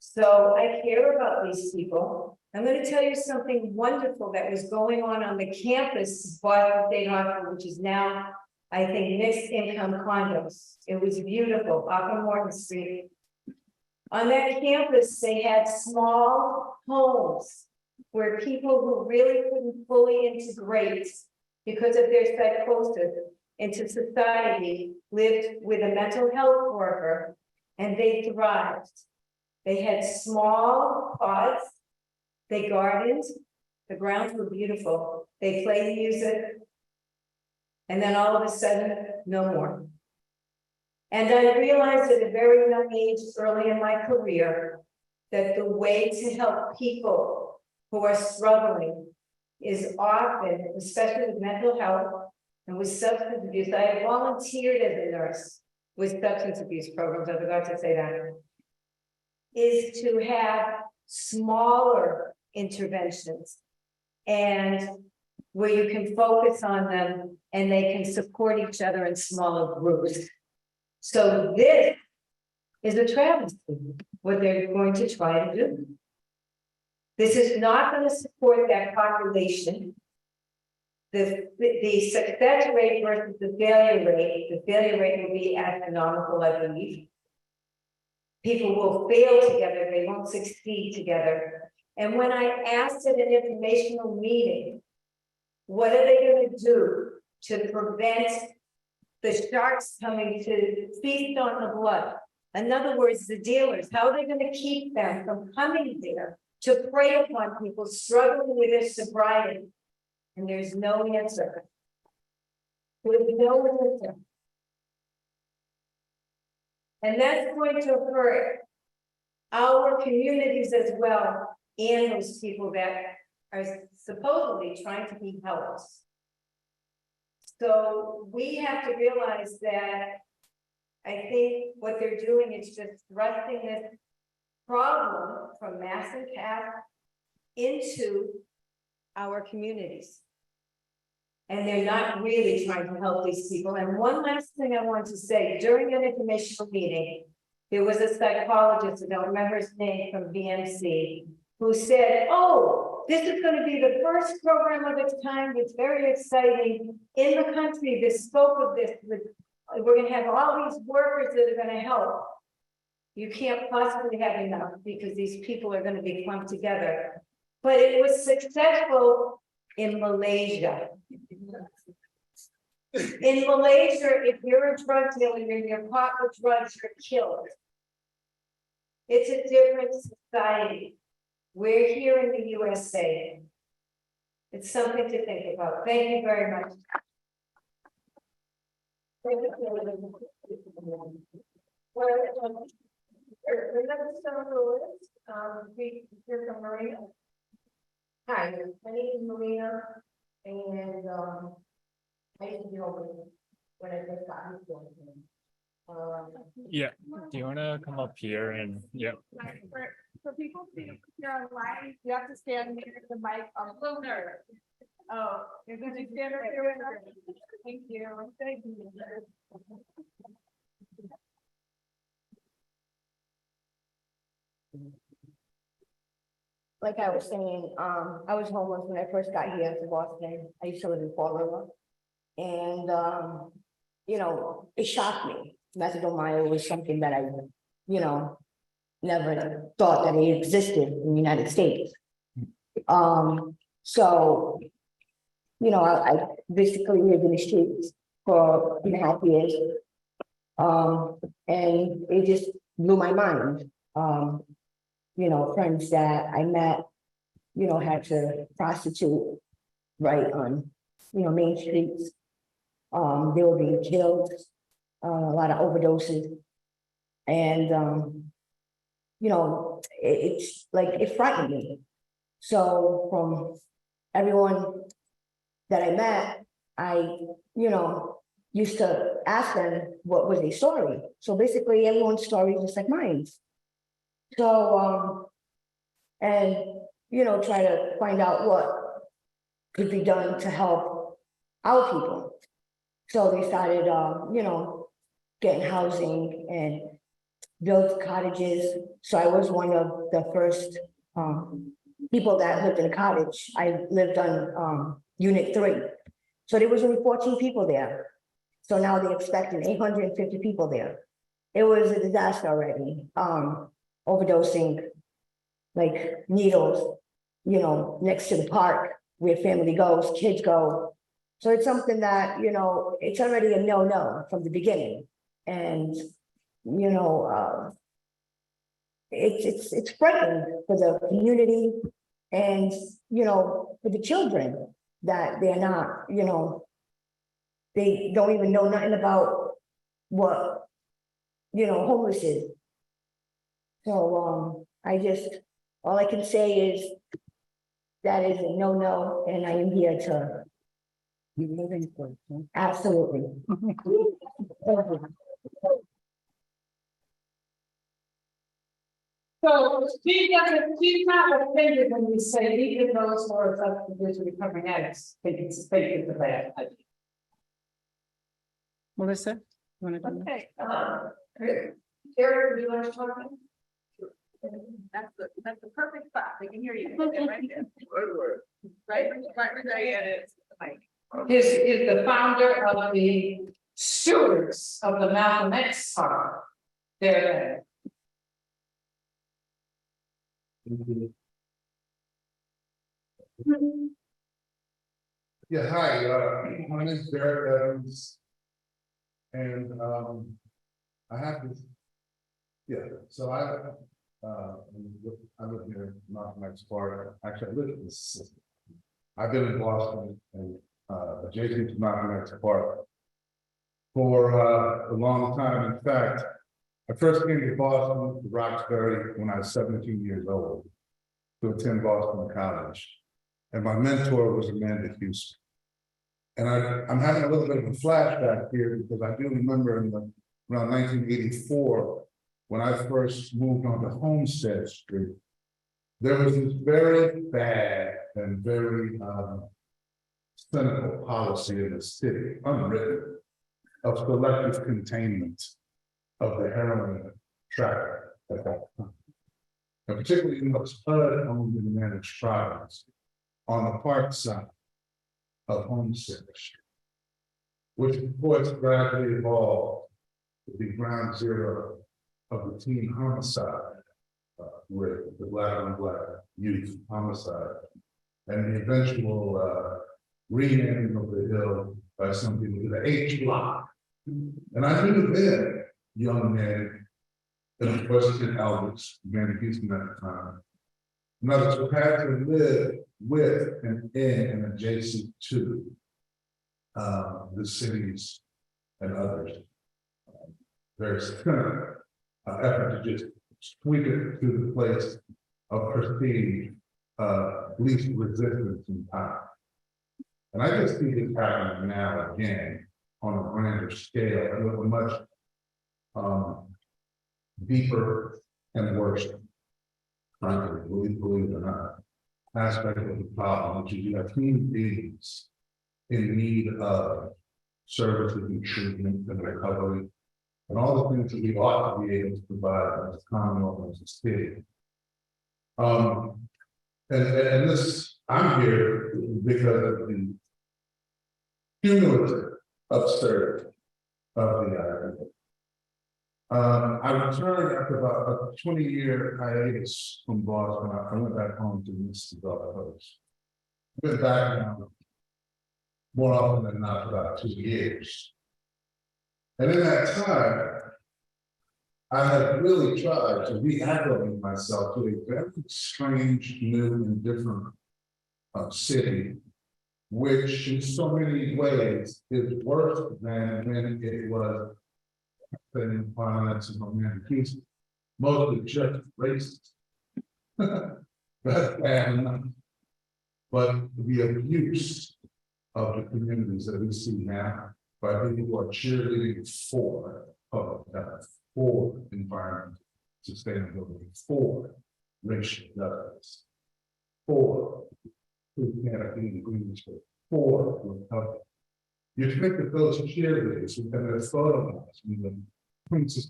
So I care about these people. I'm going to tell you something wonderful that was going on the campus of Boston State Hospital, which is now, I think, mixed income condos. It was beautiful up on Morton Street. On that campus, they had small homes where people who really couldn't fully integrate because of their psychosis into society lived with a mental health worker, and they thrived. They had small pods. They gardened, the grounds were beautiful, they played music, and then all of a sudden, no more. And I realized at a very young age, early in my career, that the way to help people who are struggling is often, especially with mental health and with substance abuse. I have volunteered as a nurse with substance abuse programs, I forgot to say that, is to have smaller interventions and where you can focus on them and they can support each other in smaller groups. So this is a travesty, what they're going to try to do. This is not going to support that population. The success rate versus the failure rate will be astronomical, I believe. People will fail together, they won't succeed together. And when I asked at an informational meeting, what are they going to do to prevent the sharks coming to feast on the blood? In other words, the dealers, how are they going to keep them from coming there to prey upon people struggling with their sobriety? And there's no answer. There's no answer. And that's going to hurt our communities as well, and those people that are supposedly trying to be helped. So we have to realize that I think what they're doing is just thrusting this problem from mass and cap into our communities. And they're not really trying to help these people. And one last thing I want to say, during an informational meeting, there was a psychologist, I don't remember his name, from BMC, who said, oh, this is going to be the first program of its kind. It's very exciting in the country, the scope of this, we're going to have all these workers that are going to help. You can't possibly have enough because these people are going to be clumped together. But it was successful in Malaysia. In Malaysia, if you're a drug dealer and you're caught with drugs, you're killed. It's a different society. We're here in the USA. It's something to think about. Thank you very much. Here's from Marina. Hi, my name is Marina, and, I used to be over when I first got here. Yeah, do you wanna come up here and, yeah. For people who you're online, you have to stand near the mic on Lunar. Oh, you're gonna stand right here with her? Thank you. Thank you. Like I was saying, I was homeless when I first got here to Boston. I used to live in Fall River. And, you know, it shocked me. Methadone was something that I, you know, never thought that it existed in the United States. So, you know, I basically lived in the streets for 2.5 years. And it just blew my mind. You know, friends that I met, you know, had to prostitute right on, you know, main streets. They were being killed, a lot of overdoses. And, you know, it's like, it frightened me. So from everyone that I met, I, you know, used to ask them what was their story. So basically everyone's story is just like mine. So, and, you know, try to find out what could be done to help our people. So they started, you know, getting housing and built cottages. So I was one of the first people that lived in a cottage. I lived on unit 3. So there was only 14 people there. So now they're expecting 850 people there. It was a disaster already. Overdosing, like needles, you know, next to the park where family goes, kids go. So it's something that, you know, it's already a no-no from the beginning. And, you know, it's frightening for the community and, you know, for the children that they're not, you know, they don't even know nothing about what, you know, homeless is. So, all I can say is that is a no-no, and I am here to. Absolutely. So she's not offended when we say even those who are substance recovering addicts, think it's a bad idea. Melissa? You wanna go? Okay, Eric, do you want to talk? That's the perfect spot. They can hear you. Right there. Right there it is. Like. Is the founder of the stewards of the Malcolm X Park. There. Yeah, hi, my name is Derek Evans. And I have this, yeah, so I live here in Malcolm X Park. Actually, I live in this. I've been in Boston and adjacent to Malcolm X Park for a long time. In fact, I first came to Boston, to Roxbury, when I was 17 years old to attend Boston College. And my mentor was Amanda Houston. And I'm having a little bit of a flashback here because I do remember around 1984, when I first moved onto Homestead Street, there was this very bad and very cynical policy in the city, unwritten, of selective containment of the heroin traffic at that time. And particularly in those HUD-owned and managed properties on the park side of Homestead Street, which of course gradually evolved to be ground zero of the teen homicide rate, the black on black youth homicide, and the eventual renaming of the hill by some people to the H block. And I knew then, young men, and of course in Albert, Mary Houston at the time, In other words, we had to live with and in and adjacent to the cities and others. There's an effort to just tweak it to the place of perceived least resistance in time. And I just see this happening now again on a grander scale, and with a much deeper and worse, frankly, believe it or not, aspect of the problem, which is you have human beings in need of services and treatment and recovery, and all the things that we ought to be able to provide as a Commonwealth, as a state. And this, I'm here because of the cumulative absurdity of the idea. I returned after about a 20-year hiatus from Boston. I went back home to the Gulf Coast. I've been back now more often than not for about 2 years. And in that time, I have really tried to reacclimate myself to a very strange, new, and different city, which in so many ways is worse than when it was in violence and romantic peace, mostly just racist. But the abuse of the communities that we see now by people who are cheerleading for public health, for environmental sustainability, for racial justice, for humanitarian agreements, for recovery. You think that those cheerleaders who have their photographs in the Princess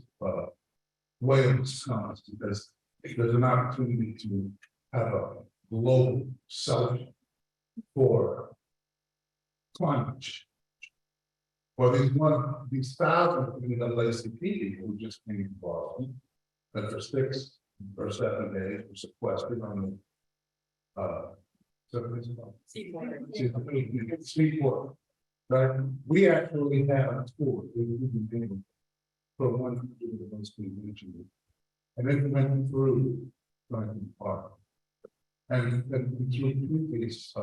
Wales comes because there's an opportunity to have a global self for climate change. Or these thousands of NAACP people who just came to Boston, that for 6 or 7 days were sequestered on the Seaport. Right? We actually have a tour for one of the most mentioned. And then we went through Franklin Park. And through these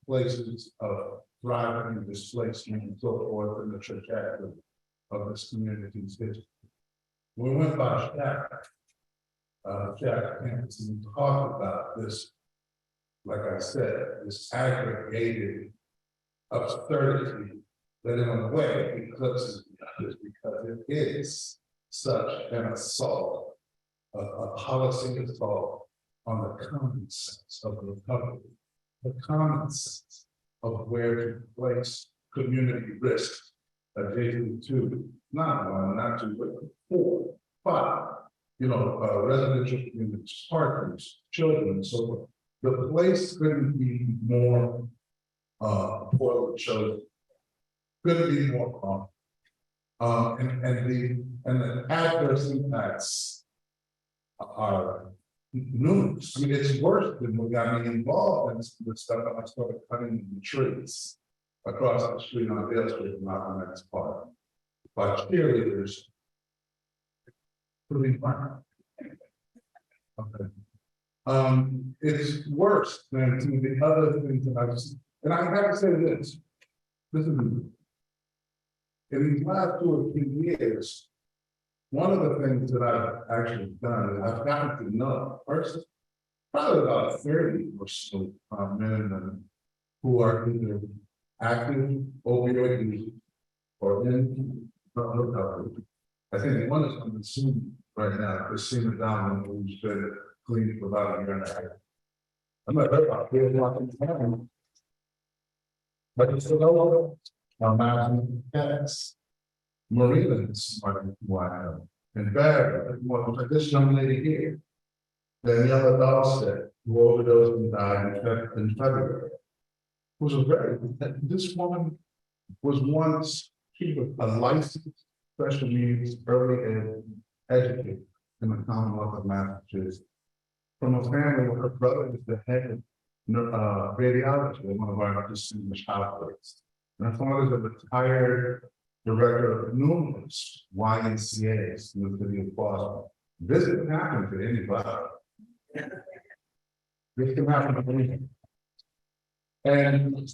places of thriving and displacement and so forth in the trajectory of this community's history. We went by Jack campus, and we talked about this, like I said, this aggregated absurdity that in a way eclipses the others because it is such an assault, a policy assault on the common sense of recovery, the common sense of where to place community risks adjacent to not 1, not 2, but 4, 5, residential communities, partners, children, and so forth. The place couldn't be more poorly chosen, couldn't be more and the adverse impacts are numerous. I mean, it's worse than what got me involved in the stuff. I started cutting the trees across the street on Dale Street in Malcolm X Park by cheerleaders. Pretty fun. Okay. It's worse than some of the other things that I've seen. And I have to say this. In these last 2 or 3 years, one of the things that I've actually done is I've gotten to know first, probably about 30 or so men and women who are either active opioid users or in recovery. I think one is on the Zoom right now, Christina Down, who's been clean for about a year and a half. I'm not hurt about feeling like I'm but it's the lower mountain cats. Marina is somebody who I know. And Barry, like this young lady here, Daniela Dawson, who overdosed and died in February, was a very, this woman was once, she was a licensed special needs early ed educator in the Commonwealth of Massachusetts, from a family where her brother is the head radiologist at one of our distinguished hospitals. And her father is a retired director of numerous YMCAs in the city of Boston. This didn't happen to anybody. This can happen to anything. And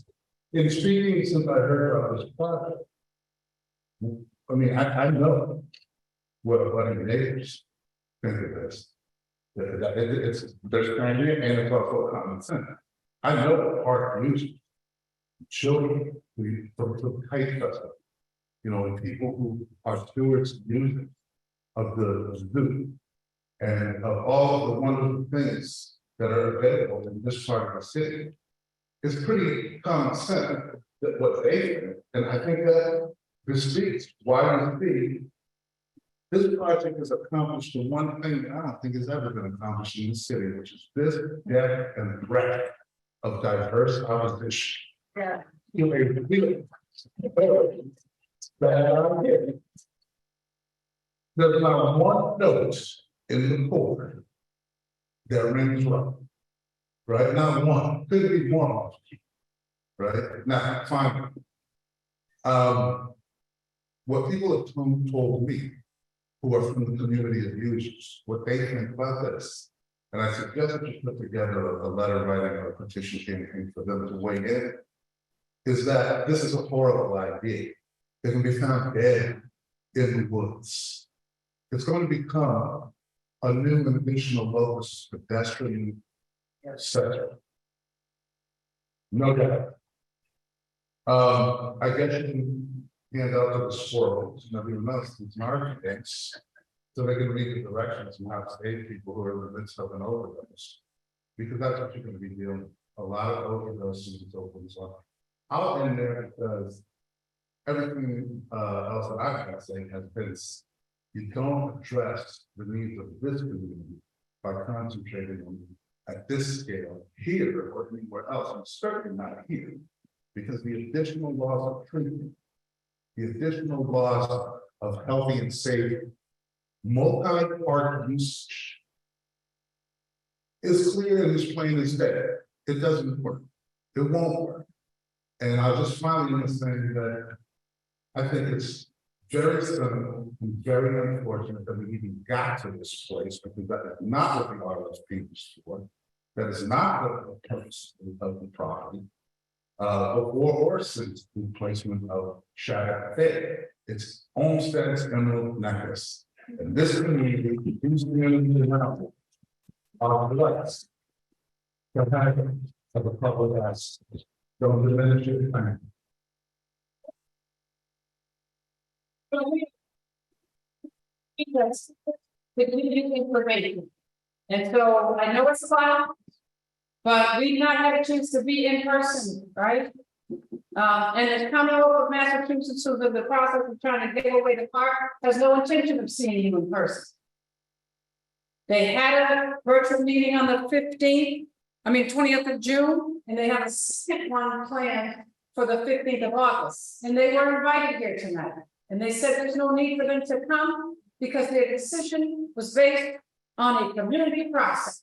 in speaking, since I heard about this project, I mean, I know what the neighbors think of this. It's, there's transient and it's also common sense. I know what park users, children, from kite festival, you know, and people who are stewards and users of the zoo and of all of the wonderful things that are available in this part of the city. It's pretty common sense that what they think, and I think that this speaks why we see this project has accomplished the one thing that I don't think has ever been accomplished in the city, which is this depth and breadth of diverse opposition. Yeah. You may feel it. There's not one note in the board that rings right. Right? Not one. Could be one. Right? Now, finally. What people have told me, who are from the community of users, what they think about this, and I suggest that you put together a letter writing or a petition campaign for them to weigh in, is that this is a horrible idea. It can be found dead in the woods. It's going to become a new and additional locus pedestrian center. No doubt. I guess you can hand out to the squirrels and everyone else these architects so they can read the directions and how to save people who are in the midst of an overdose. Because that's what you're going to be dealing with. A lot of overdoses and so forth. I'll end there because everything else that I've got to say has been, you don't address the needs of this community by concentrating on at this scale here or anywhere else, and certainly not here, because the additional laws of treatment, the additional laws of healthy and safe multi-part usage is clear and as plain as day. It doesn't work. It won't work. And I'll just finally want to say that I think it's very cynical and very unfortunate that we even got to this place, because that is not what the RSP was for. That is not what the purpose of the property or since the placement of Shattuck Bay. It's Olmsted's emerald necklace. And this community, these communities around it, are blessed to have a public access. Don't diminish it. Because the community information. And so I know it's loud, but we've not had a chance to be in person, right? And it's coming over from Massachusetts, so that the process of trying to get away the park has no intention of seeing you in person. They had a virtual meeting on the 20th of June, and they have a second one planned for the 15th of August. And they were invited here tonight. And they said there's no need for them to come because their decision was based on a community process.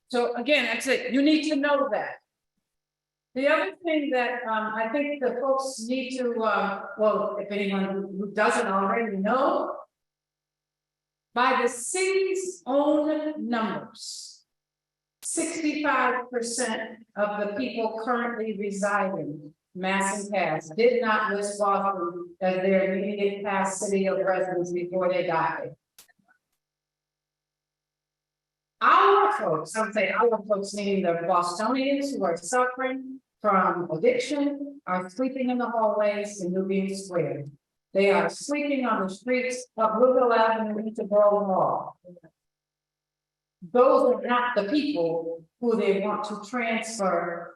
So again, I said, you need to know that. The other thing that I think the folks need to, well, if anyone who doesn't already know, by the city's own numbers, 65% of the people currently residing Mass and Cass did not list Boston as their immediate past city of residence before they died. Our folks, I would say our folks, meaning the Bostonians who are suffering from addiction, are sleeping in the hallways in Nubian Square. They are sleeping on the streets of Louisville Avenue into Borough Hall. Those are not the people who they want to transfer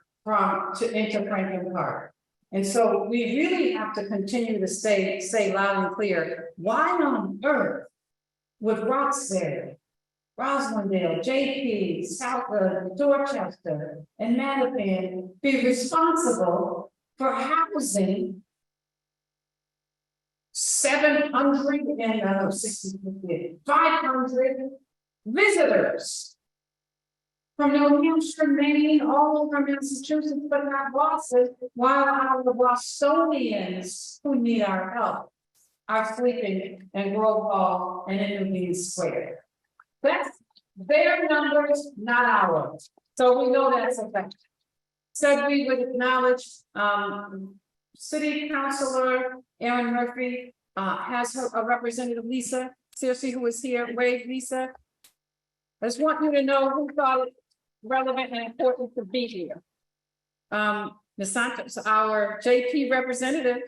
into Franklin Park. And so we really have to continue to say loud and clear, why on earth would Roxbury, Roslindale, JP, Southwood, Dorchester, and Mattapan be responsible for housing 500 visitors from New Hampshire, Maine, all over Massachusetts, but not Boston, while our Bostonians who need our help are sleeping in Grove Hall and in Union Square. That's their numbers, not ours. So we know that's a fact. Said we would acknowledge, City Councilor Aaron Murphy, has a representative Lisa Searcy who is here. Wave, Lisa. I just want you to know who thought it relevant and important to be here. Ms. Santos, our JP representative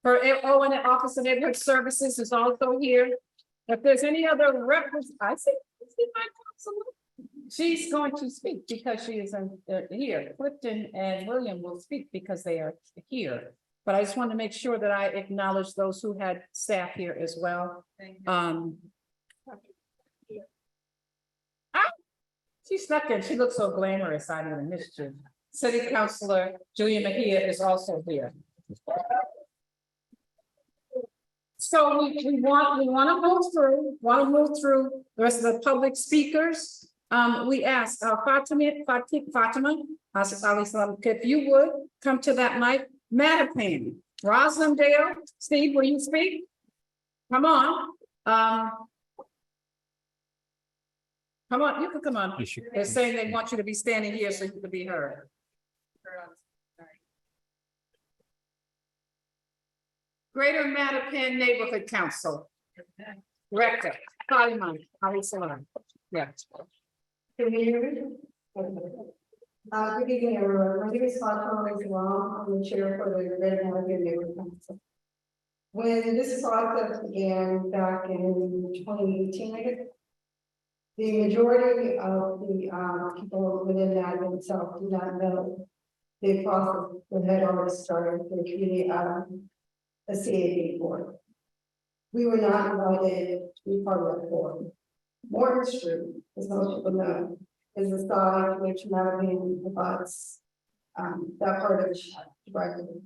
for ON Office of Neighborhood Services is also here. If there's any other I see my councilor. She's going to speak because she is here. Clifton and William will speak because they are here. But I just want to make sure that I acknowledge those who had staff here as well. She snuck in. She looks so glamorous. I didn't miss you. City Councilor Julia Mejia is also here. So we want to move through the rest of the public speakers. We asked Fatima, if you would come to that mic. Mattapan, Roslindale, Steve, will you speak? Come on. Come on, you can come on. They're saying they want you to be standing here so you can be heard. Greater Mattapan Neighborhood Council. Director, Fatima, yes. Can you hear me? Good evening, everyone. My name is Fatima. I'm the chair for the Greater Mattapan Neighborhood Council. When this process began back in 2018, I guess, the majority of the people within that itself do not know the process that had already started for the community a CAB board. We were not invited to be part of that board. Morton Street, as most people know, is the side which Mattapan abuts that part of the directly.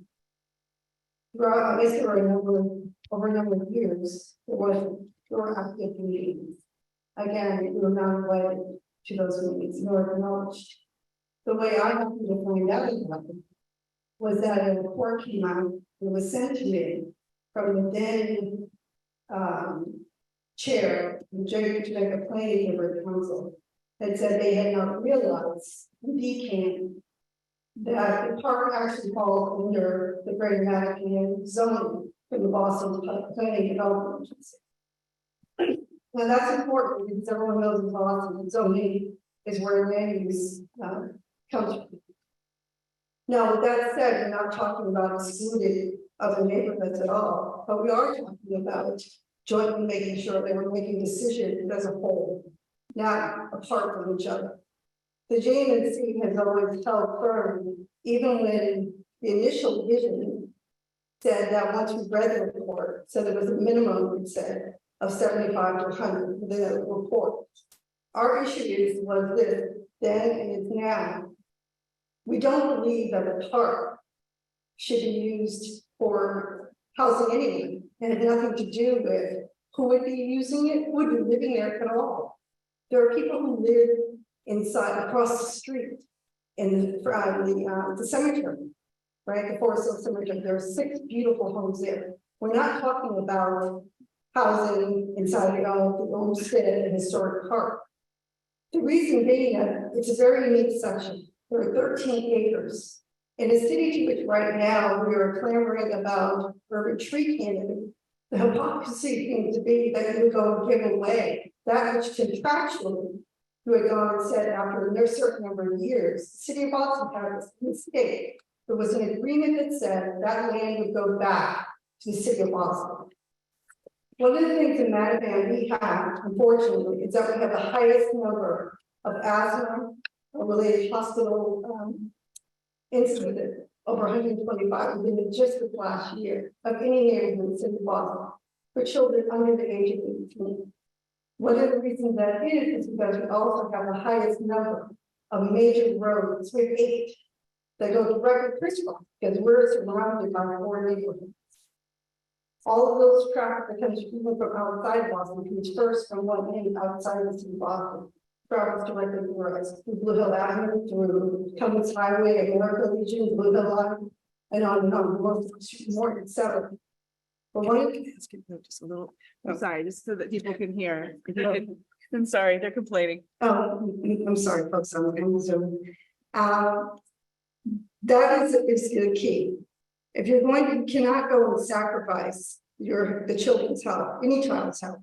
Throughout, I guess there were over a number of years, there were active meetings. Again, we were not invited to those meetings, nor acknowledged. The way I happened to find out about it was that a report came out that was sent to me from the then chair of the Jamaica Planning Neighborhood Council that said they had not realized in DCAM that the park actually falls under the Greater Mattapan zoning from the Boston Planning Development Agency. Now that's important because everyone knows in Boston zoning is where land use comes from. Now, with that said, we're not talking about excluding other neighborhoods at all, but we are talking about jointly making sure that we're making decisions as a whole, not apart from each other. The JMC has always held firm, even when the initial vision said that once we read the report, said there was a minimum, it said, of 75 to 100 within the report. Our issue was this then and is now. We don't believe that the park should be used for housing anyone. It has nothing to do with who would be using it, who would be living there at all. There are people who live inside across the street in the cemetery, right? The Forest Hill Cemetery. There are 6 beautiful homes there. We're not talking about housing inside the Olmsted and Historic Park. The reason being that it's a very unique section. There are 13 acres. In a city to which right now we are clamoring about urban tree canopy, the hypocrisy seems to be that you would go and give away that which contractually you had gone and said after a certain number of years. The city of Boston had this mistake. There was an agreement that said that land would go back to the city of Boston. One of the things in Mattapan we have, unfortunately, is that we have the highest number of asthma related hospital incidents, over 125 within just the last year of any neighborhood in the city of Boston for children under the age of 18. One of the reasons that is because we also have the highest number of major roads, we have 8 that go directly crisscross because we're surrounded by 4 neighborhoods. All of those traffic that comes even from outside Boston comes first from one end outside the city of Boston. Travels directly through us, through Blue Hill Avenue, through Cummins Highway, America Legion, Blue Hill Line, and on, more than 7. But one of the, Just a little, I'm sorry, just so that people can hear. I'm sorry, they're complaining. Oh, I'm sorry, folks, I'm on Zoom. That is the key. If you're going to, you cannot go and sacrifice the children's health, any child's health.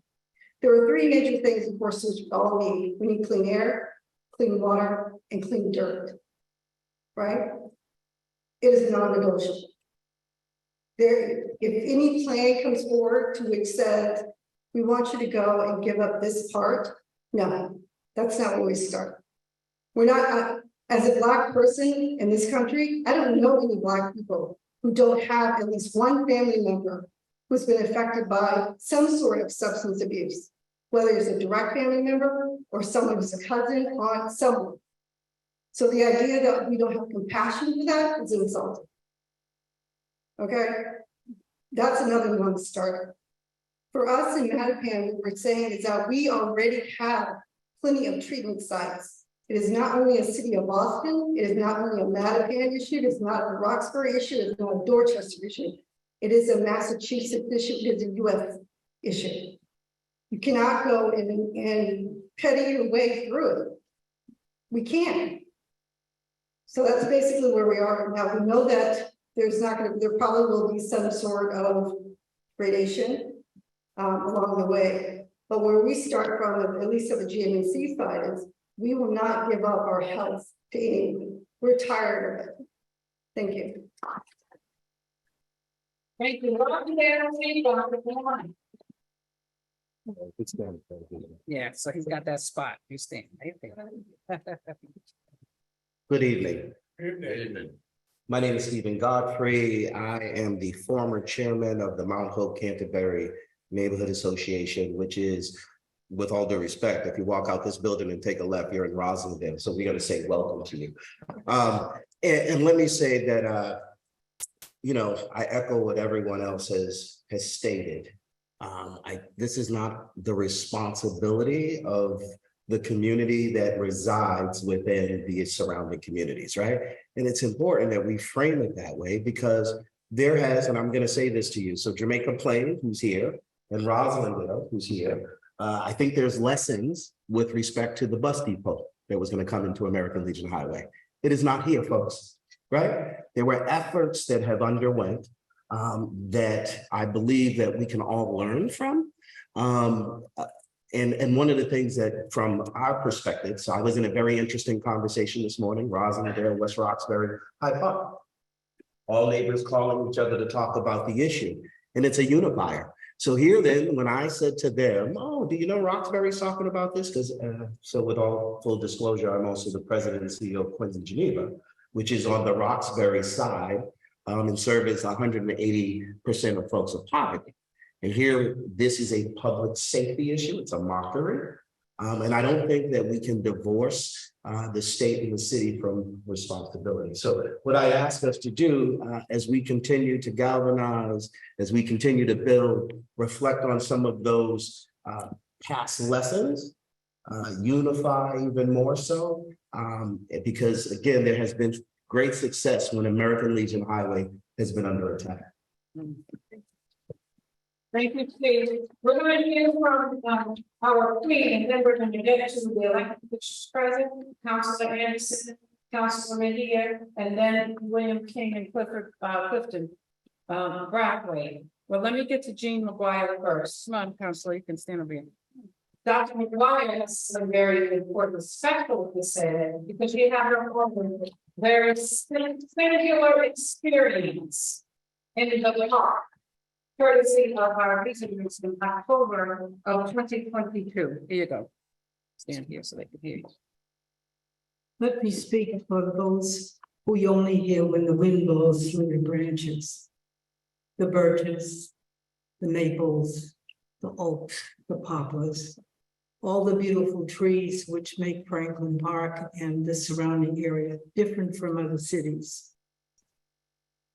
There are three major things, of course, which we all need. We need clean air, clean water, and clean dirt, right? It is non-negotiable. If any plan comes forward to which says, we want you to go and give up this part, no, that's not where we start. We're not, as a Black person in this country, I don't know any Black people who don't have at least one family member who's been affected by some sort of substance abuse, whether it's a direct family member or someone who's a cousin, aunt, someone. So the idea that we don't have compassion for that is insulting. Okay, that's another non-starter. For us in Mattapan, what we're saying is that we already have plenty of treatment sites. It is not only a city of Boston, it is not only a Mattapan issue, it is not a Roxbury issue, it is not a Dorchester issue. It is a Massachusetts issue, it is a US issue. You cannot go and petty your way through it. We can't. So that's basically where we are now. We know that there probably will be some sort of gradation along the way. But where we start from, at least of the GMC side, is we will not give up our health to anyone. We're tired of it. Thank you. Thank you. Yeah, so he's got that spot. You stand right there. Good evening. Good evening. My name is Stephen Godfrey. I am the former chairman of the Mount Hope Canterbury Neighborhood Association, which is, with all due respect, if you walk out this building and take a left, you're in Roslindale. So we're going to say welcome to you. And let me say that, you know, I echo what everyone else has stated. This is not the responsibility of the community that resides within the surrounding communities, right? And it's important that we frame it that way because there has, and I'm going to say this to you, so Jamaica Plain, who's here, and Roslindale, who's here, I think there's lessons with respect to the bus depot that was going to come into American Legion Highway. It is not here, folks, right? There were efforts that have underwent that I believe that we can all learn from. And one of the things that from our perspective, so I was in a very interesting conversation this morning, Roslindale, West Roxbury, Hyde Park. All neighbors calling each other to talk about the issue. And it's a unifier. So here then, when I said to them, oh, do you know Roxbury's talking about this? Because so with all full disclosure, I'm also the president and CEO of Quincy Geneva, which is on the Roxbury side and serves 180% of folks of poverty. And here, this is a public safety issue. It's a mockery. And I don't think that we can divorce the state and the city from responsibility. So what I ask us to do as we continue to galvanize, as we continue to build, reflect on some of those past lessons, unify even more so, because again, there has been great success when American Legion Highway has been under attack. Thank you, Steve. We're going to hear from our queen, and then we're going to get to the elected officials present, Councilor Anderson, Councilor Mejia, and then William King and Clifton Brackway. Well, let me get to Jean McGuire first. Come on, Councilor, you can stand over here. Dr. McGuire has some very important special to say because she had her own very singular experience in the park, courtesy of our visitors in October of 2022. Here you go. Stand here so they can hear you. Let me speak for those who you only hear when the wind blows through the branches. The birches, the maples, the oaks, the poplars, all the beautiful trees which make Franklin Park and the surrounding area different from other cities.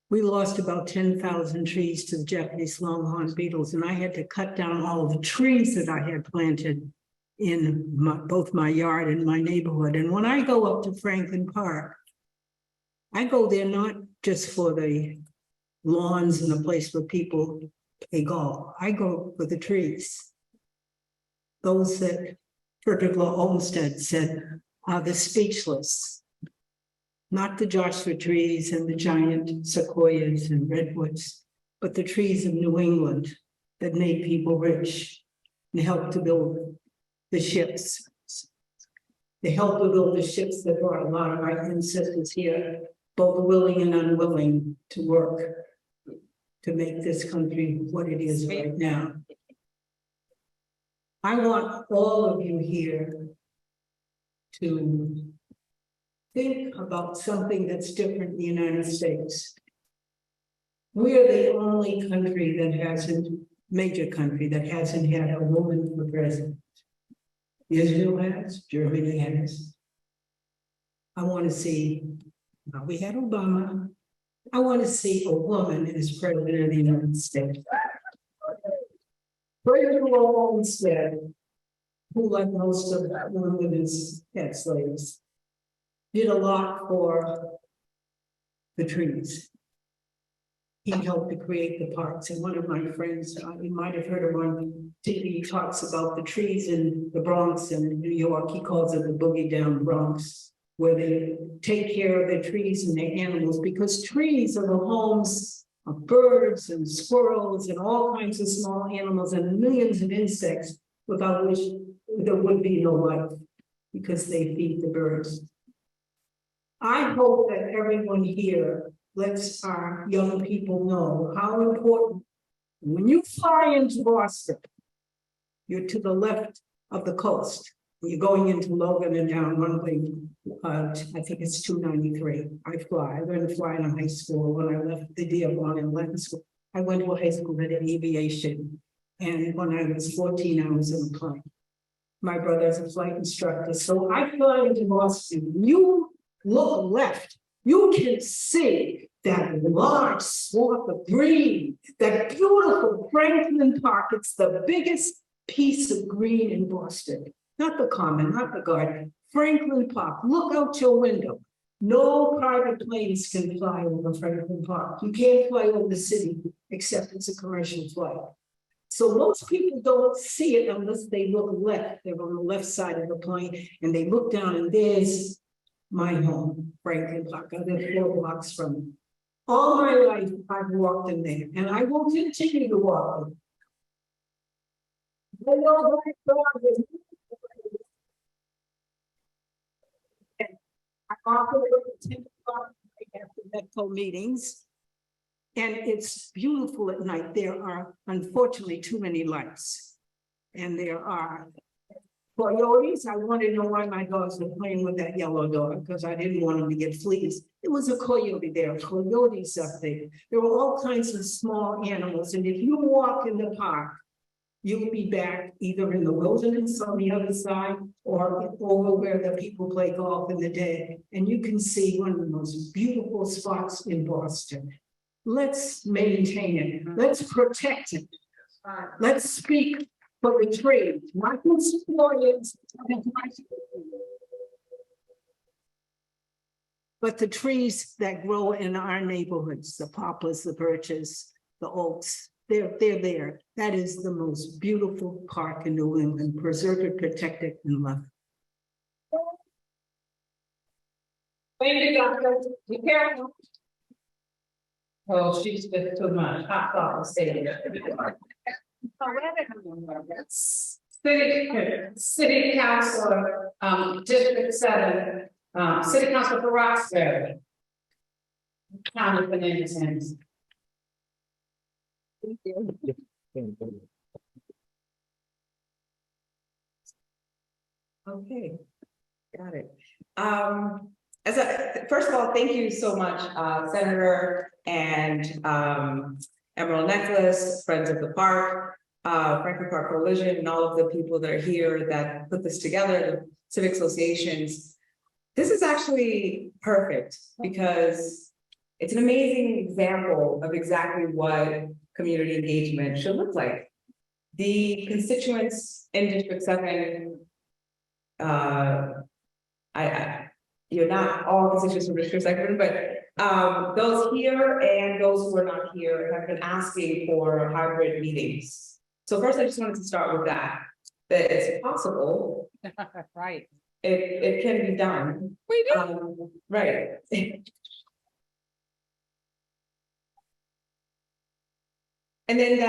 We lost about 10,000 trees to the Japanese longhorn beetles, and I had to cut down all of the trees that I had planted in both my yard and my neighborhood. And when I go up to Franklin Park, I go there not just for the lawns and the place where people play golf. I go for the trees. Those that Frederick Law Olmsted said, are the speechless, not the Joshua trees and the giant sequoias and redwoods, but the trees of New England that made people rich and helped to build the ships. They helped to build the ships that brought a lot of our ancestors here, both willing and unwilling to work to make this country what it is right now. I want all of you here to think about something that's different in the United States. We are the only country that hasn't, major country that hasn't had a woman for president. Israel has, Germany has. I want to see, we had Obama. I want to see a woman as president of the United States. Frederick Law Olmsted, who like most of the women had slaves, did a lot for the trees. He helped to create the parks. And one of my friends, you might have heard him on TV, talks about the trees in the Bronx and New York. He calls it the boogie down Bronx, where they take care of their trees and their animals, because trees are the homes of birds and squirrels and all kinds of small animals and millions of insects without which there would be no life, because they feed the birds. I hope that everyone here lets our young people know how important, when you fly into Boston, you're to the left of the coast. You're going into Logan and down runway, I think it's 293. I fly. I learned to fly in high school. When I left the Dearborn and Latin school, I went to a high school that had aviation. And when I was 14, I was in a plane. My brother's a flight instructor. So I fly into Boston. You look left, you can see that large swath of green, that beautiful Franklin Park. It's the biggest piece of green in Boston. Not the Common, not the Garden, Franklin Park. Look out your window. No private planes can fly over Franklin Park. You can't fly over the city except it's a commercial flight. So most people don't see it unless they look left. They're on the left side of the plane and they look down and there's my home, Franklin Park. I live 4 blocks from it. All my life, I've walked in there and I will continue to walk in. I know my dog is. I often look at 10 o'clock after medical meetings, and it's beautiful at night. There are unfortunately too many lights, and there are coyotes. I wanted to know why my dogs were playing with that yellow dog, because I didn't want them to get fleas. It was a coyote there, coyotes up there. There were all kinds of small animals, and if you walk in the park, you'll be back either in the wilderness on the other side or over where the people play golf in the day. And you can see one of the most beautiful spots in Boston. Let's maintain it. Let's protect it. Let's speak for the tree, not for employers, but the trees that grow in our neighborhoods, the poplars, the birches, the oaks. They're there. That is the most beautiful park in New England. Preserve it, protect it, and love it. Thank you, Doctor. Be careful. Oh, she's been too much. Hot dog staying. City Councilor, District 7, City Councilor for Roxbury. County Bananas. Okay, got it. First of all, thank you so much, Senator and Emerald Necklace, Friends of the Park, Franklin Park Coalition, and all of the people that are here that put this together, the civic associations. This is actually perfect because it's an amazing example of exactly what community engagement should look like. The constituents in District 7, you're not all constituents from District 7, but those here and those who are not here have been asking for hybrid meetings. So first, I just wanted to start with that it's possible Right. It can be done. We do. Right. And then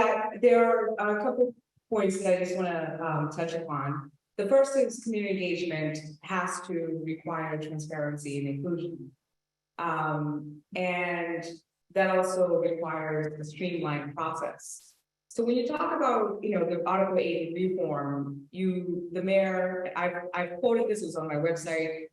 there are a couple points that I just want to touch upon. The first is community engagement has to require transparency and inclusion. And that also requires a streamlined process. So when you talk about, the Article 80 reform, the mayor, I've quoted this, was on my website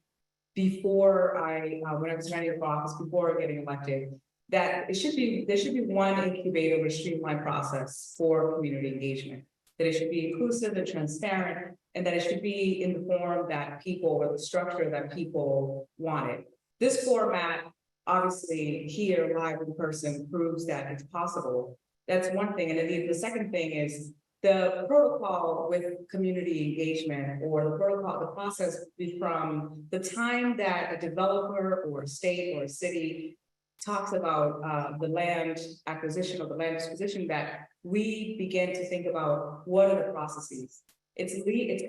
before when I was running for office, before getting elected, that there should be one incubator with streamlined process for community engagement, that it should be inclusive and transparent, and that it should be in the form that people, or the structure that people wanted. This format, obviously, here live in person proves that it's possible. That's one thing. And then the second thing is the protocol with community engagement, or the protocol, the process from the time that a developer or a state or a city talks about the land acquisition or the land disposition, that we begin to think about what are the processes. It's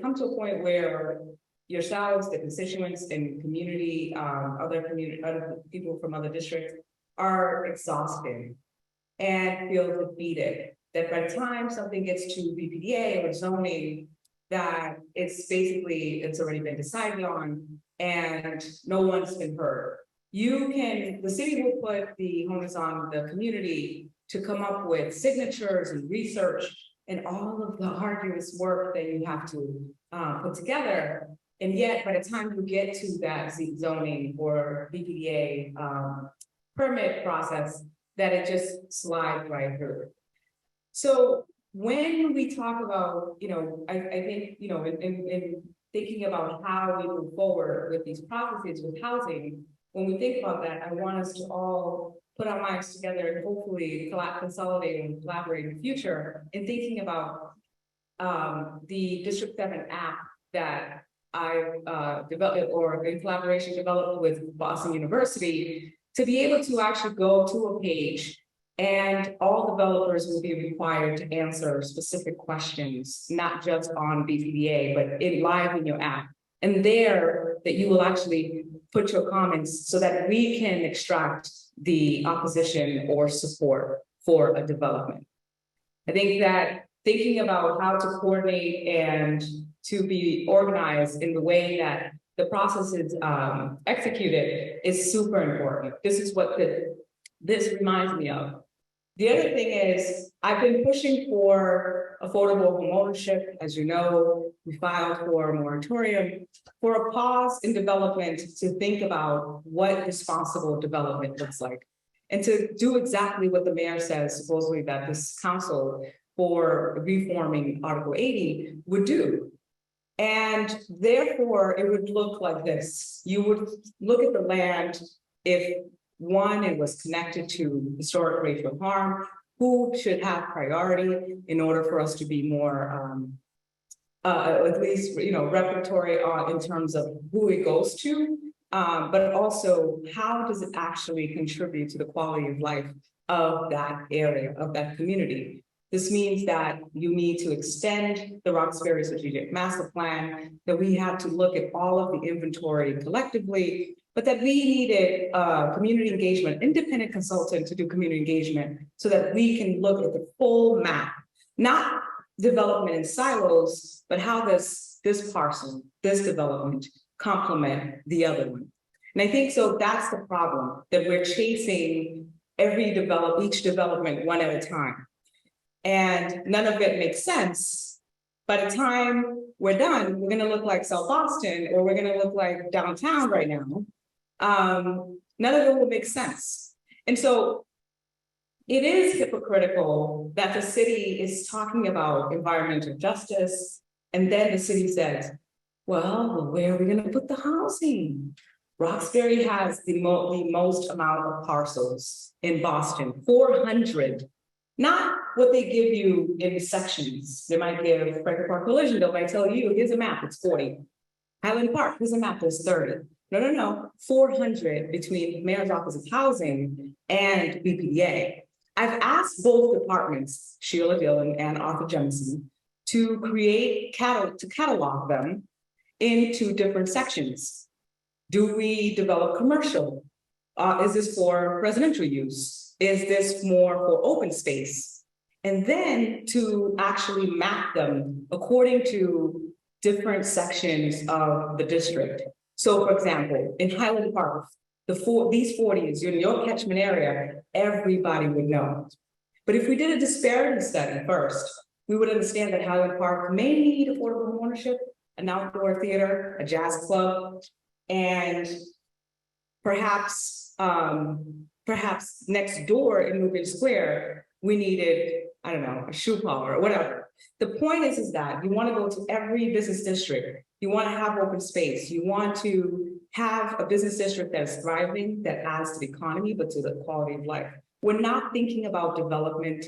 come to a point where yourselves, the constituents and community, other people from other districts are exhausted and feel defeated. That by the time something gets to BPDA or zoning, that it's already been decided on and no one's been heard. The city will put the onus on the community to come up with signatures and research and all of the arduous work that you have to put together. And yet, by the time you get to that zoning or BPDA permit process, that it just slides right through. So when we talk about, I think, in thinking about how we move forward with these processes with housing, when we think about that, I want us to all put our minds together and hopefully consolidate and collaborate in the future in thinking about the District 7 app that I developed, or in collaboration developed with Boston University, to be able to actually go to a page and all developers will be required to answer specific questions, not just on BPDA, but live in your app. And there that you will actually put your comments so that we can extract the opposition or support for a development. I think that thinking about how to coordinate and to be organized in the way that the process is executed is super important. This is what this reminds me of. The other thing is, I've been pushing for affordable homeownership. As you know, we filed for a moratorium, for a pause in development to think about what responsible development looks like. And to do exactly what the mayor says, supposedly that this council for reforming Article 80 would do. And therefore, it would look like this. You would look at the land if one, it was connected to historic racial harm, who should have priority in order for us to be more, at least, repertory in terms of who it goes to, but also how does it actually contribute to the quality of life of that area, of that community. This means that you need to extend the Roxbury Strategic Master Plan, that we have to look at all of the inventory collectively, but that we needed community engagement, independent consultant to do community engagement so that we can look at the full map, not development in silos, but how this parcel, this development complement the other one. And I think so that's the problem, that we're chasing each development one at a time. And none of it makes sense. By the time we're done, we're gonna look like South Boston, or we're gonna look like downtown right now. None of it will make sense. And so it is hypocritical that the city is talking about environmental justice, and then the city says, well, where are we gonna put the housing? Roxbury has the most amount of parcels in Boston, 400. Not what they give you in sections. They might give Franklin Park Collision, they might tell you, here's a map, it's 40. Highland Park, here's a map, there's 30. No, 400 between Mayor's Office of Housing and BPDA. I've asked both departments, Sheila Dillon and Arthur Jemison, to catalog them into different sections. Do we develop commercial? Is this for residential use? Is this more for open space? And then to actually map them according to different sections of the district. So for example, in Highland Park, these 40s, in your catchment area, everybody would know. But if we did a disparity study first, we would understand that Highland Park may need affordable ownership, an outdoor theater, a jazz club, and perhaps next door in Newman Square, we needed, I don't know, a shoe parlor or whatever. The point is that you want to go to every business district. You want to have open space. You want to have a business district that's thriving, that adds to the economy, but to the quality of life. We're not thinking about development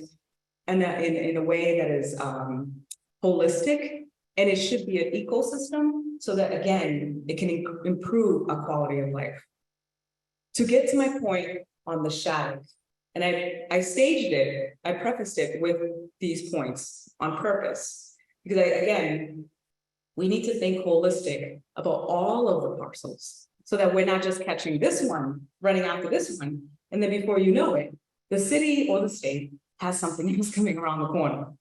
in a way that is holistic, and it should be an ecosystem so that, again, it can improve our quality of life. To get to my point on the shadow, and I staged it, I prefaced it with these points on purpose, because again, we need to think holistic about all of the parcels so that we're not just catching this one, running after this one, and then before you know it, the city or the state has something else coming around the corner.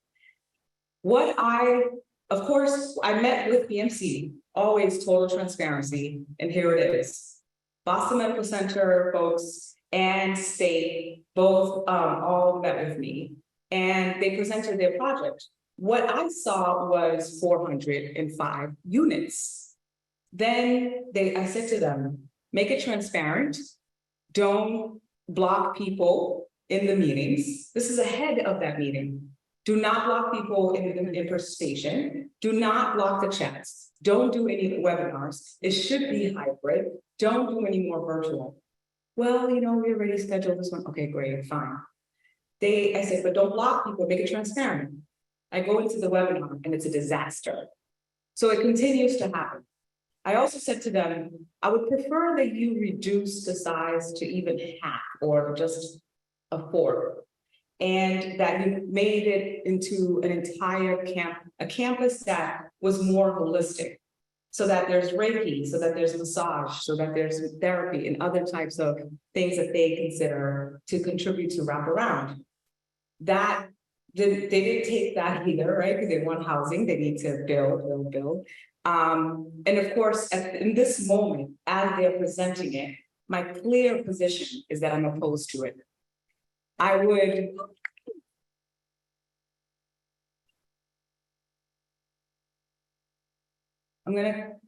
Of course, I met with BMC, always total transparency, and here it is. Boston Medical Center folks and state both all met with me, and they presented their project. What I saw was 405 units. Then I said to them, make it transparent, don't block people in the meetings. This is ahead of that meeting. Do not block people in the participation. Do not block the chats. Don't do any webinars. It should be hybrid. Don't do any more virtual. Well, we already scheduled this one. Okay, great, fine. I said, but don't block people, make it transparent. I go into the webinar and it's a disaster. So it continues to happen. I also said to them, I would prefer that you reduce the size to even half or just a fourth, and that you made it into an entire campus that was more holistic, so that there's Reiki, so that there's massage, so that there's therapy and other types of things that they consider to contribute to wraparound. They didn't take that either, right? Because they want housing, they need to build. And of course, in this moment, as they're presenting it, my clear position is that I'm opposed to it. I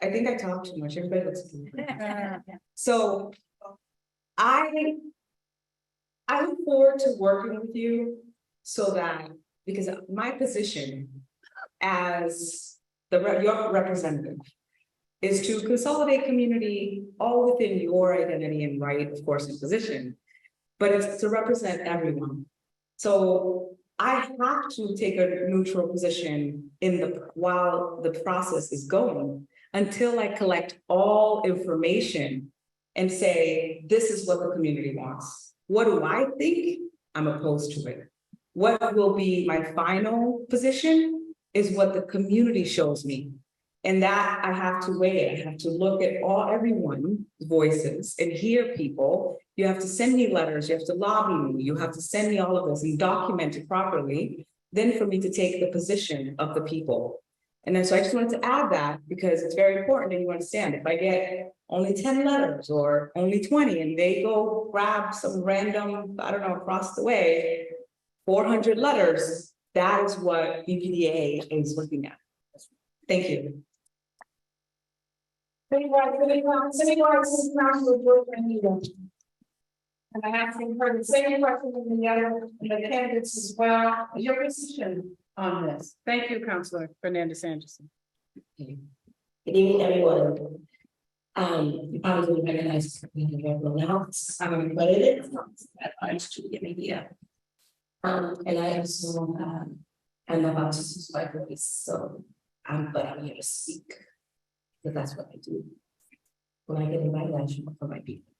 think I talked too much, everybody looks at me. So I look forward to working with you so that, because my position as your representative is to consolidate community all within your identity and right, of course, and position, but it's to represent everyone. So I have to take a neutral position while the process is going, until I collect all information and say, this is what the community wants. What do I think? I'm opposed to it. What will be my final position is what the community shows me. And that I have to weigh. I have to look at everyone's voices and hear people. You have to send me letters, you have to lobby me, you have to send me all of this and document it properly, then for me to take the position of the people. And then so I just wanted to add that because it's very important that you understand, if I get only 10 letters or only 20 and they go grab some random, I don't know, across the way, 400 letters, that is what BPDA is looking at. Thank you. And I have heard the same question from the other candidates as well. Your position on this? Thank you, Councilor Fernandez Anderson. Good evening, everyone. You probably would recognize everyone else, but it is advice to get maybe and I also I'm about to subscribe for this, so but I'm here to speak because that's what I do. When I get invited, I should work for my people.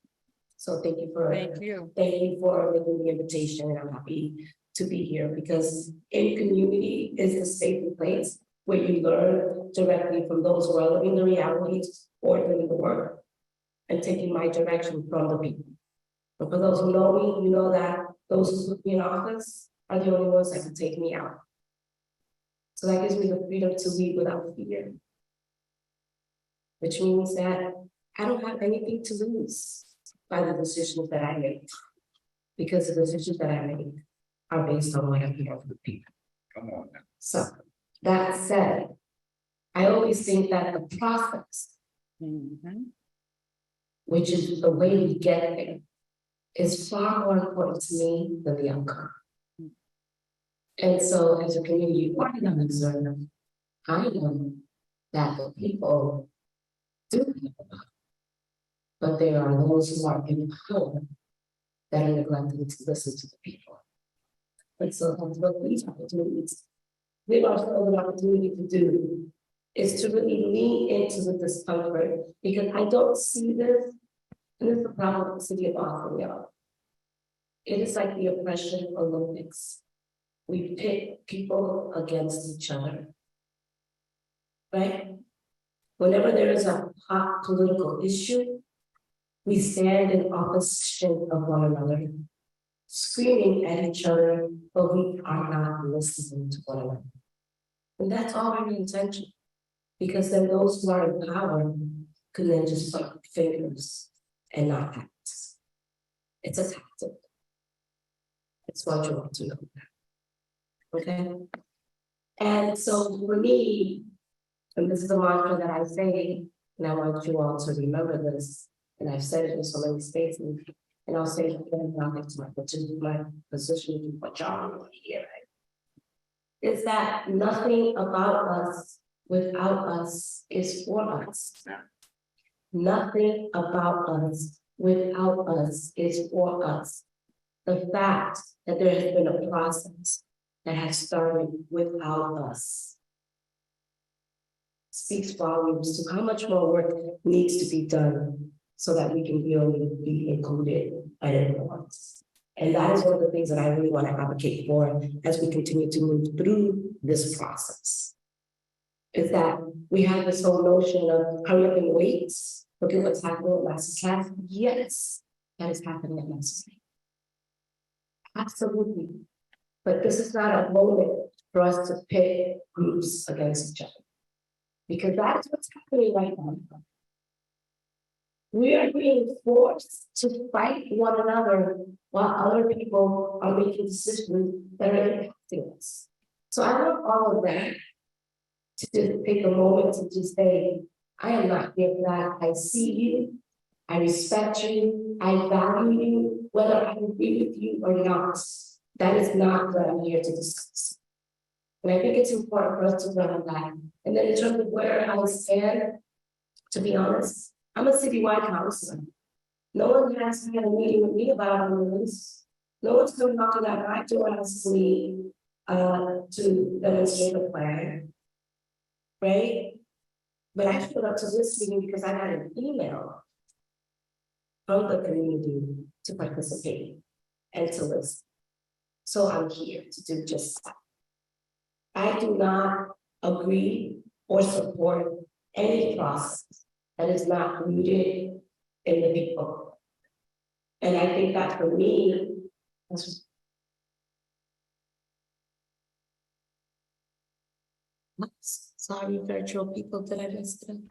So thank you for making the invitation, and I'm happy to be here because a community is a safe place where you learn directly from those who are living the realities or doing the work and taking my direction from the people. But for those who know me, you know that those who put me in office are the only ones that can take me out. So that gives me the freedom to lead without fear. Which means that I don't have anything to lose by the decisions that I make. Because the decisions that I make are based on what I hear from the people. Come on now. So that said, I always think that the process, which is the way we get there, is far more important to me than the outcome. And so as a community organizer, I know that the people do have a lot, but there are those who are in power that are neglecting to listen to the people. And so that's what these opportunities, we also have an opportunity to do, is to really lean into the discomfort, because I don't see this, and this is the problem with the city of Boston, y'all. It is like the oppression Olympics. We pit people against each other, right? Whenever there is a hot political issue, we stand in opposition of one another, screaming at each other, but we are not listening to one another. And that's already intention, because then those who are in power can then just point fingers and not act. It's a tactic. It's what you want to know. Okay? And so for me, and this is a mantra that I say, and I want you all to remember this, and I've said it in so many spaces, and I'll say it again, not to my position, what y'all want to hear, right? Is that nothing about us without us is for us. Nothing about us without us is for us. The fact that there has been a process that has started without us speaks volumes to how much more work needs to be done so that we can really be included by everyone. And that is one of the things that I really want to advocate for as we continue to move through this process. Is that we have this whole notion of hurry up and wait, look at what's happening at Master's Class. Yes, that is happening at Master's Class. Absolutely. But this is not a moment for us to pit groups against each other. Because that is what's happening right now. We are being forced to fight one another while other people are making decisions that are impacting us. So I want all of that to just take a moment to just say, I am not here for that. I see you, I respect you, I value you, whether I agree with you or not. That is not what I'm here to discuss. And I think it's important for us to learn that. And then in terms of where I stand, to be honest, I'm a citywide councilor. No one has had a meeting with me about this. No one's come knocking at my door and asking me to demonstrate a plan, right? But I showed up to this meeting because I had an email from the community to participate and to listen. So I'm here to do just that. I do not agree or support any process that is not rooted in the people. And I think that for me, sorry, virtual people, did I miss them?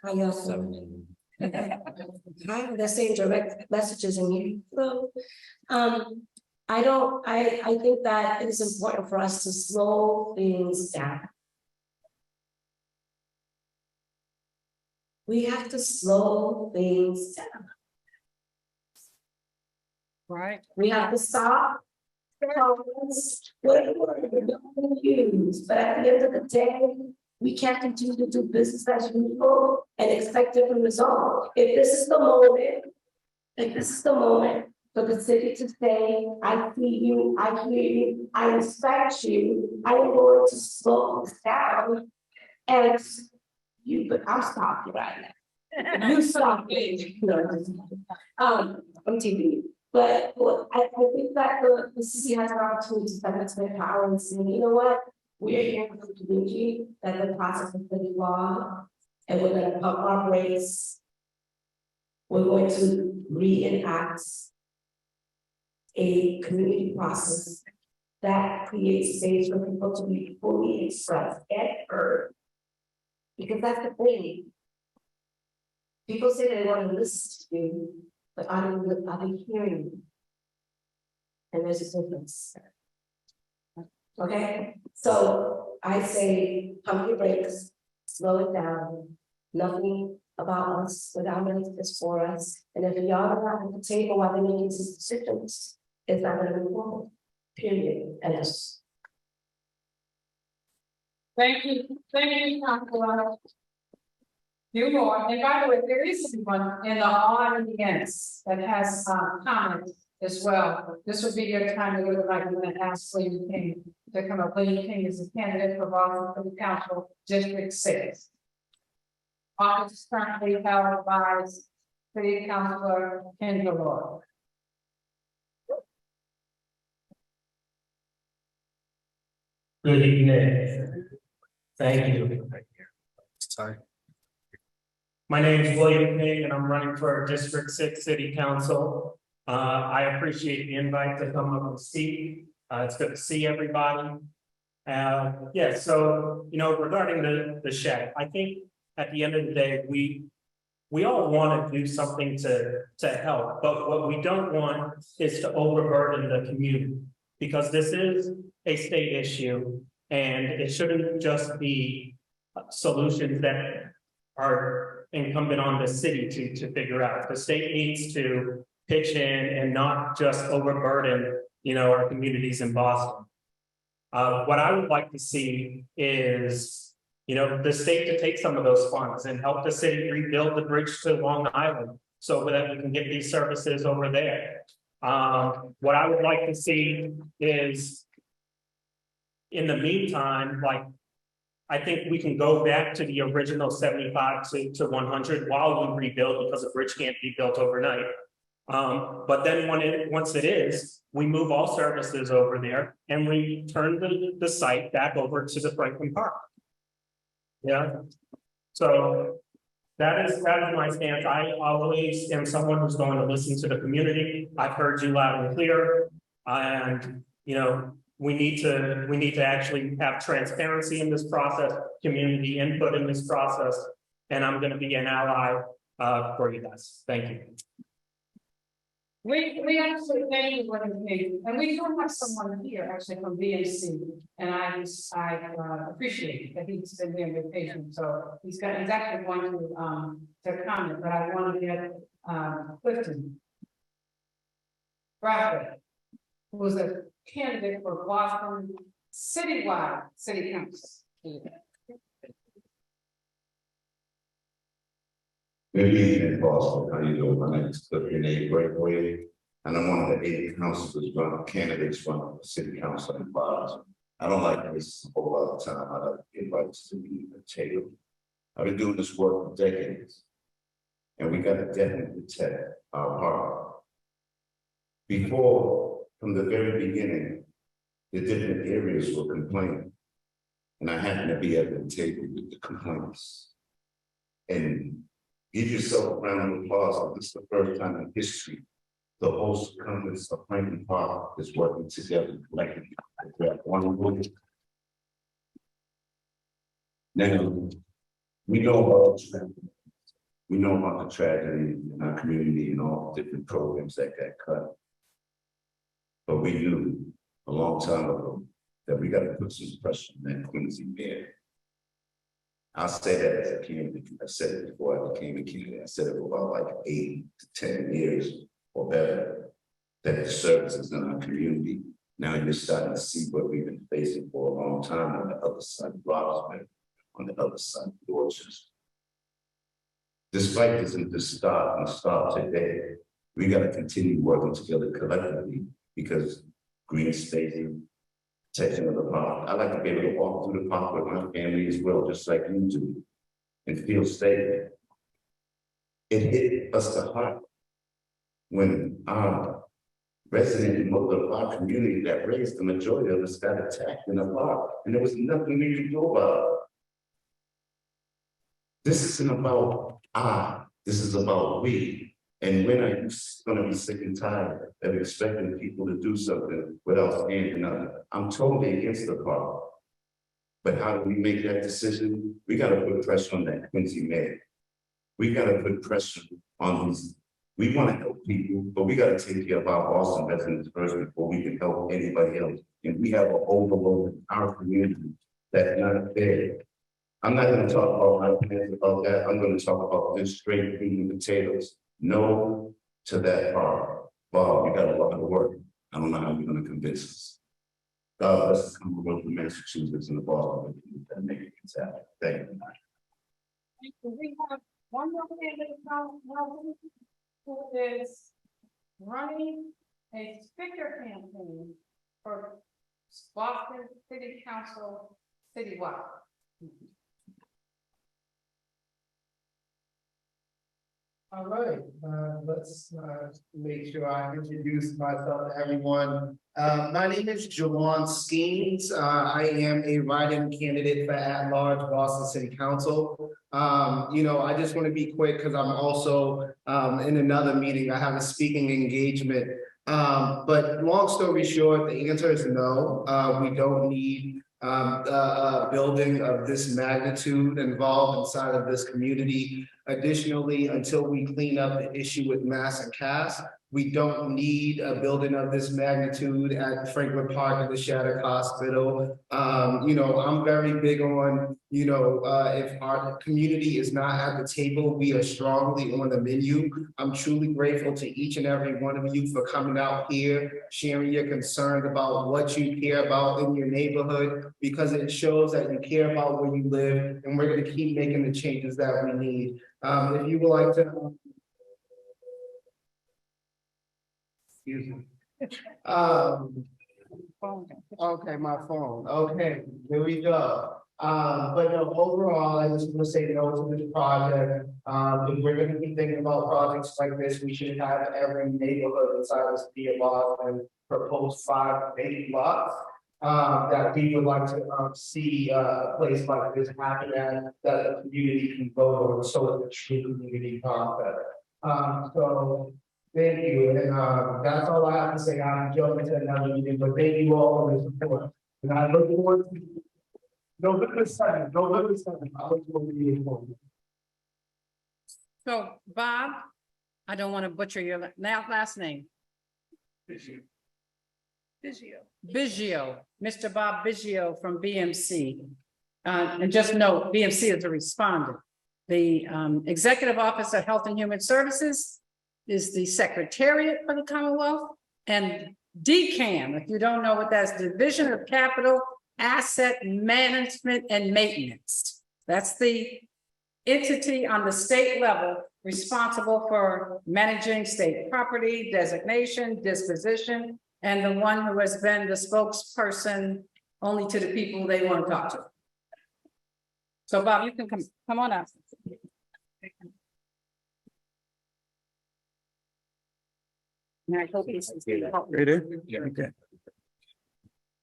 Hi, y'all. Hi, they're saying direct messages in here. So, I think that it is important for us to slow things down. We have to slow things down. Right. We have to stop. Whatever word we don't use, but at the end of the day, we can't continue to do business as usual and expect different results. If this is the moment for the city to say, I see you, I hear you, I respect you, I am going to slow this down. And you, but I'm stopping right now. You stop me. I'm teasing you. But I think that the city has an opportunity to step into their power and say, you know what? We are here for the community, that the process is pretty long, and we're gonna pump our brakes. We're going to reenact a community process that creates space for people to be fully expressed and heard. Because that's the thing. People say they want to listen to you, but are they hearing you? And there's a difference. Okay, so I say pump your brakes, slow it down. Nothing about us without anything is for us. And if y'all are not at the table while they're making these decisions, it's not gonna move forward. Period. And it's Thank you, Councilor. You more, and by the way, there is someone in the audience that has comments as well. This would be your time to go to like, I'm gonna ask William King to come up. William King is a candidate for Boston Council District 6. Office is currently held by City Councilor Kendra Lloyd. Good evening. Thank you. Sorry. My name is William King and I'm running for District 6 City Council. I appreciate the invite to come up and speak. It's good to see everybody. Yeah, so, you know, regarding the shed, I think at the end of the day, we all want to do something to help, but what we don't want is to overburden the community, because this is a state issue and it shouldn't just be solutions that are incumbent on the city to figure out. The state needs to pitch in and not just overburden, you know, our communities in Boston. What I would like to see is, you know, the state to take some of those funds and help the city rebuild the bridge to Long Island so that we can get these services over there. What I would like to see is, in the meantime, like, I think we can go back to the original 75 to 100 while we rebuild, because a bridge can't be built overnight. But then once it is, we move all services over there and we turn the site back over to the Franklin Park. Yeah. So that is my stance. I always am someone who's going to listen to the community. I've heard you loud and clear, and you know, we need to actually have transparency in this process, community input in this process, and I'm going to be an ally for you guys. Thank you. We actually thank you, William King, and we do have someone here actually from BMC, and I appreciate that he's been here with patients. So he's actually going to comment, but I want to get Clifton Bradley, who's a candidate for Boston citywide city council. Good evening, Boston. How you doing? My name is Clifton A. Breakaway, and I'm one of the 8 candidates running for city council in Boston. I don't like this a whole lot of time. I like invites to be a table. I've been doing this work for decades, and we got to definitely protect our park. Before, from the very beginning, the different areas were complaining, and I happened to be at the table with the complaints. And give yourself a round of applause. This is the first time in history the whole circumference of Franklin Park is working together collectively. We have one group. Now, we know about the tragedy in our community and all the different programs that got cut. But we knew a long time ago that we got to put some pressure on that Quincy mayor. I'll say that as a candidate. I said it before I became a candidate. I said it for about like 8 to 10 years or better, that the services in our community, now you're starting to see what we've been facing for a long time on the other side of Robertsburg, on the other side of Dorchester. This fight isn't just start today. We got to continue working together collectively, because green spaces, protection of the park. I like to be able to walk through the park with my family as well, just like you do, and feel safe. It hit us the heart when our resident of our community that raised the majority of us got attacked in the park, and there was nothing we could do about it. This isn't about this is about we. And when are you gonna be sick and tired of expecting people to do something without standing up? I'm totally against the park. But how do we make that decision? We gotta put pressure on that Quincy mayor. We gotta put pressure on these. We wanna help people, but we gotta take care of our Boston residents first before we can help anybody else. And we have an overload in our community that's not fair. I'm not gonna talk about my plans about that. I'm gonna talk about this straight meat and potatoes. No to that part. Bob, you got a lot of work. I don't know how you're gonna convince us. God bless us, come from Massachusetts and the Boston that make it happen. Thank you. We have one more candidate now, who is running a sticker campaign for Boston City Council citywide. All right, let's make sure I introduce myself to everyone. My name is Jawan Skeens. I am a write-in candidate for at-large Boston City Council. I just want to be quick because I'm also in another meeting. I have a speaking engagement. But long story short, the answer is no. We don't need a building of this magnitude involved inside of this community. Additionally, until we clean up the issue with Mass and Cass, we don't need a building of this magnitude at Franklin Park and the Shattuck Hospital. I'm very big on, if our community is not at the table, we are strongly on the menu. I'm truly grateful to each and every one of you for coming out here, sharing your concerns about what you care about in your neighborhood, because it shows that you care about where you live, and we're going to keep making the changes that we need. If you would like to, excuse me. Okay, my phone. Okay, here we go. But no, overall, I just want to say no to this project. If we're going to be thinking about projects like this, we should have every neighborhood inside the city of Boston propose 5 vacant lots. That we would like to see a place like this happen at, that the community can vote on, so it's a true community concept. So thank you, and that's all I have to say. I'm jumping to another meeting, but thank you all for the support. And I look forward to November 7th. November 7th. I look forward to being informed. So Bob, I don't want to butcher your last name. Biggio, Mr. Bob Biggio from BMC. And just note, BMC is a respondent. The Executive Office of Health and Human Services is the Secretariat for the Commonwealth, and DCAM, if you don't know what that's, Division of Capital Asset Management and Maintenance. That's the entity on the state level responsible for managing state property, designation, disposition, and the one who has been the spokesperson only to the people they want to talk to. So Bob, you can come on up. And I hope he's Okay.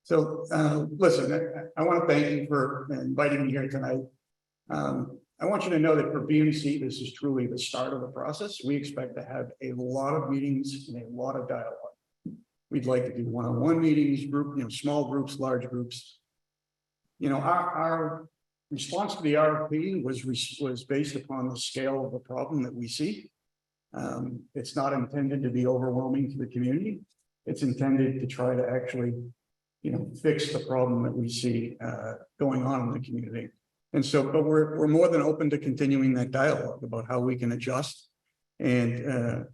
So, listen, I want to thank you for inviting me here tonight. I want you to know that for BMC, this is truly the start of the process. We expect to have a lot of meetings and a lot of dialogue. We'd like to do one-on-one meetings, small groups, large groups. Our response to the RFP was based upon the scale of the problem that we see. It's not intended to be overwhelming to the community. It's intended to try to actually, fix the problem that we see going on in the community. And so, but we're more than open to continuing that dialogue about how we can adjust and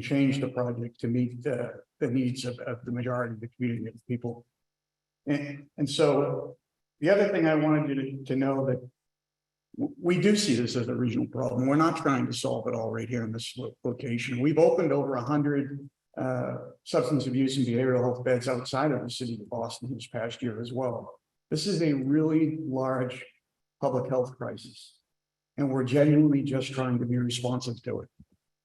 change the project to meet the needs of the majority of the community of people. And so the other thing I wanted you to know that we do see this as a regional problem. We're not trying to solve it all right here in this location. We've opened over 100 substance abuse and behavioral health beds outside of the city of Boston this past year as well. This is a really large public health crisis, and we're genuinely just trying to be responsive to it.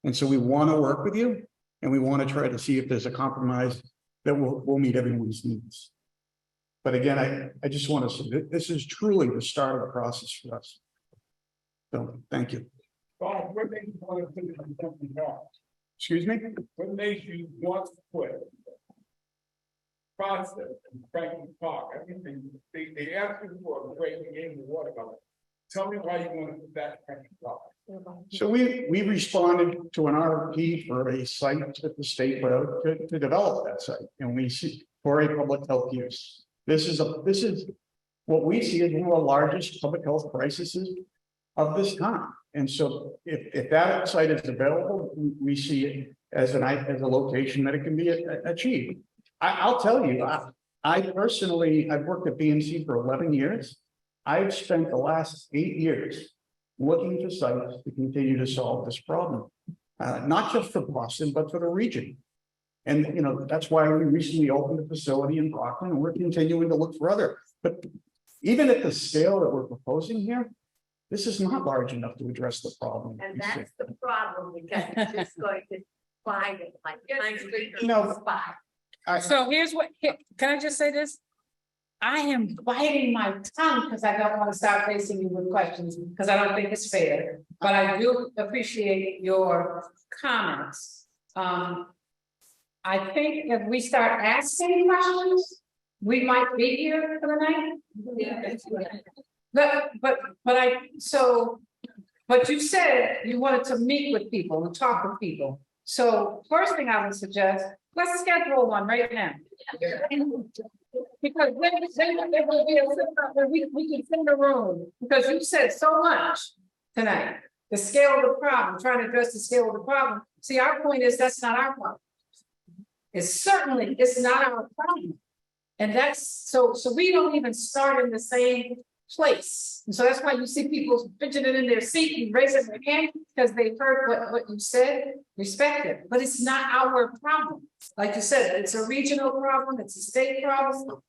And so we want to work with you, And we want to try to see if there's a compromise that will meet everyone's needs. But again, I just want to say that this is truly the start of the process for us. So, thank you. Bob, what made you want to put it in something else? Excuse me? What made you want to quit? Process in Franklin Park. I mean, they asked you for a great game of water bottle. Tell me why you want to put that in Franklin Park. So we responded to an RFP for a site that the state put out to develop that site, and we see for a public health use. This is what we see as one of the largest public health crises of this time. And so if that site is available, we see it as a location that it can be achieved. I'll tell you, I personally, I've worked at BMC for 11 years. I've spent the last 8 years looking for sites to continue to solve this problem, not just for Boston, but for the region. And, you know, that's why we recently opened a facility in Brockton, and we're continuing to look for other. But even at the scale that we're proposing here, this is not large enough to address the problem. And that's the problem, because it's just going to find it like. No. So here's what, can I just say this? I am biting my tongue because I don't want to start facing you with questions because I don't think it's fair, but I do appreciate your comments. I think if we start asking questions, we might be here for the night. But you said you wanted to meet with people and talk with people. So first thing I would suggest, let's schedule one right now. Because then there will be a where we can fill the room, because you said so much tonight. The scale of the problem, trying to address the scale of the problem. See, our point is that's not our problem. It's not our problem. And that's so we don't even start in the same place. And so that's why you see people fidgeting in their seat and raising their hand because they've heard what you said, respect it. But it's not our problem. Like you said, it's a regional problem, it's a state problem.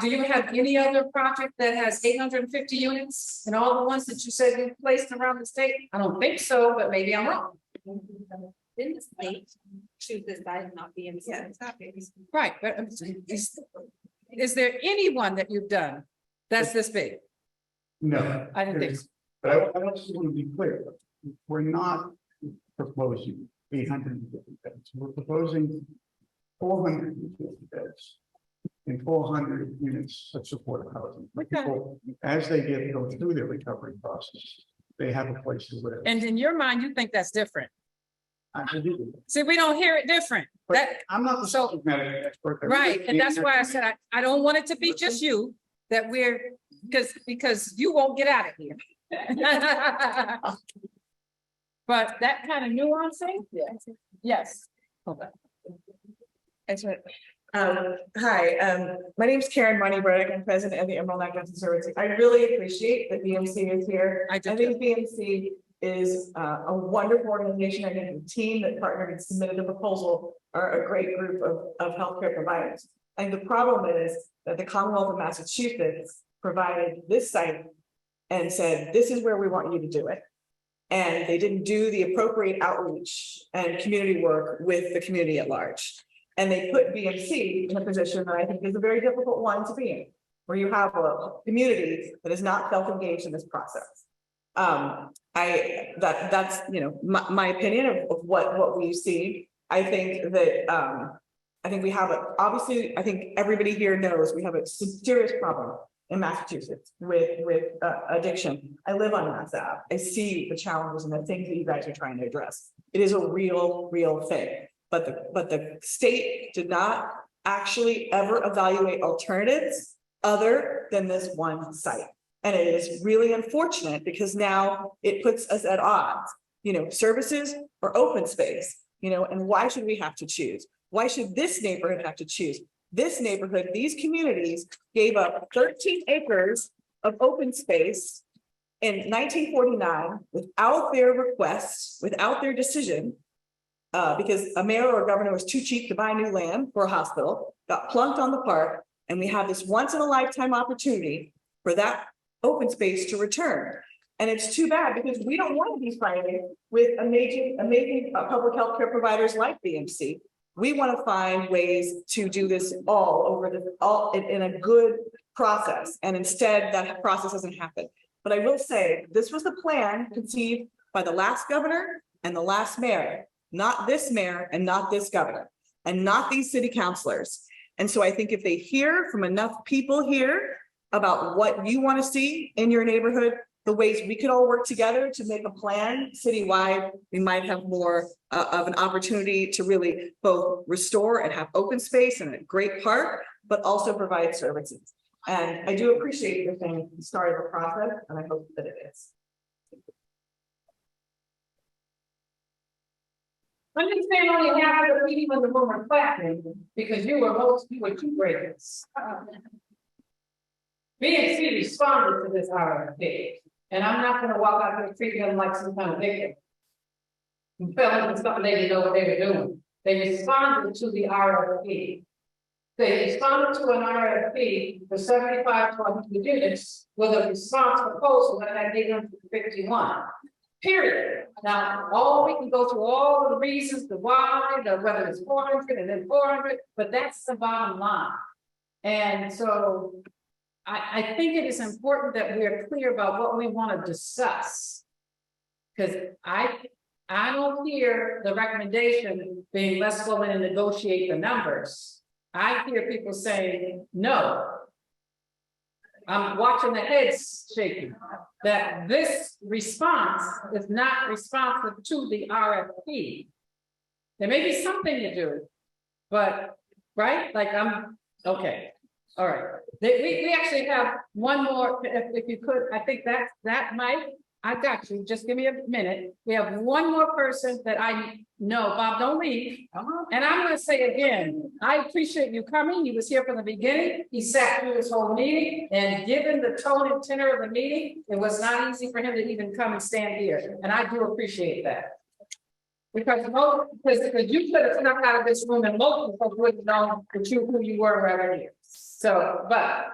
Do you have any other project that has 850 units and all the ones that you said you placed around the state? I don't think so, but maybe I'm wrong. Didn't the state choose this side, not BMC? Yeah, it's not BMC. Right, but is there anyone that you've done that's this big? No. I didn't think so. But I just want to be clear, we're not proposing 850 beds. We're proposing 450 beds and 400 units of supportive housing. Okay. People, as they go through their recovery process, they have a place to live. And in your mind, you think that's different. I do. See, we don't hear it different. I'm not the subject matter expert. Right, and that's why I said I don't want it to be just you, that we're, because you won't get out of here. But that kind of nuancing, yes. Okay. Hi, my name is Karen Money-Burdick. I'm president of the Emerald Necklace Conservancy. I really appreciate that BMC is here. I think BMC is a wonderful organization. I think the team that partnered and submitted the proposal are a great group of healthcare providers. And the problem is that the Commonwealth of Massachusetts provided this site and said, this is where we want you to do it. And they didn't do the appropriate outreach and community work with the community at large. And they put BMC in a position that I think is a very difficult one to be in, where you have a community that is not self-engaged in this process. That's you know my opinion of what we see. I think that I think we have obviously I think everybody here knows we have a serious problem in Massachusetts with addiction. I live on Mass Ave. I see the challenges and the things that you guys are trying to address. It is a real thing. But the state did not actually ever evaluate alternatives other than this one site. And it is really unfortunate because now it puts us at odds, you know, services or open space, you know, and why should we have to choose? Why should this neighborhood have to choose? This neighborhood, these communities gave up 13 acres of open space in 1949 without their request, without their decision, because a mayor or governor was too cheap to buy new land for a hospital, got plunked on the park, and we have this once in a lifetime opportunity for that open space to return. And it's too bad because we don't want to be fighting with amazing public health care providers like BMC. We want to find ways to do this all in a good process. And instead that process doesn't happen. But I will say, this was the plan conceived by the last governor and the last mayor, not this mayor and not this governor, and not these city councilors. And so I think if they hear from enough people here about what you want to see in your neighborhood, the ways we could all work together to make a plan citywide, we might have more of an opportunity to really both restore and have open space and a great park, but also provide services. And I do appreciate your saying the start of the process, and I hope that it is. Understand only half of the people in the room are clapping because you were two greatest. BMC responded to this RFP, and I'm not going to walk out there treating them like some kind of victim. You fell into something they didn't know what they were doing. They responded to the RFP. They responded to an RFP for 75 to 100 units with a response proposal that had 851. Period. Now, we can go through all of the reasons, the why, whether it's 400 and then 400, but that's the bottom line. And so I think it is important that we are clear about what we want to discuss. Because I don't hear the recommendation being, let's go in and negotiate the numbers. I hear people saying, no. I'm watching the heads shaking, that this response is not responsive to the RFP. There may be something to do, but, right? Like okay, all right. We actually have one more, if you could, I think that might, I got you, just give me a minute. We have one more person that I know, Bob, don't leave. And I'm gonna say again, I appreciate you coming. He was here from the beginning. He sat through this whole meeting, and given the tone and tenor of the meeting, it was not easy for him to even come and stand here. And I do appreciate that. Because you could have snuck out of this room and most people wouldn't know who you were right here. So, but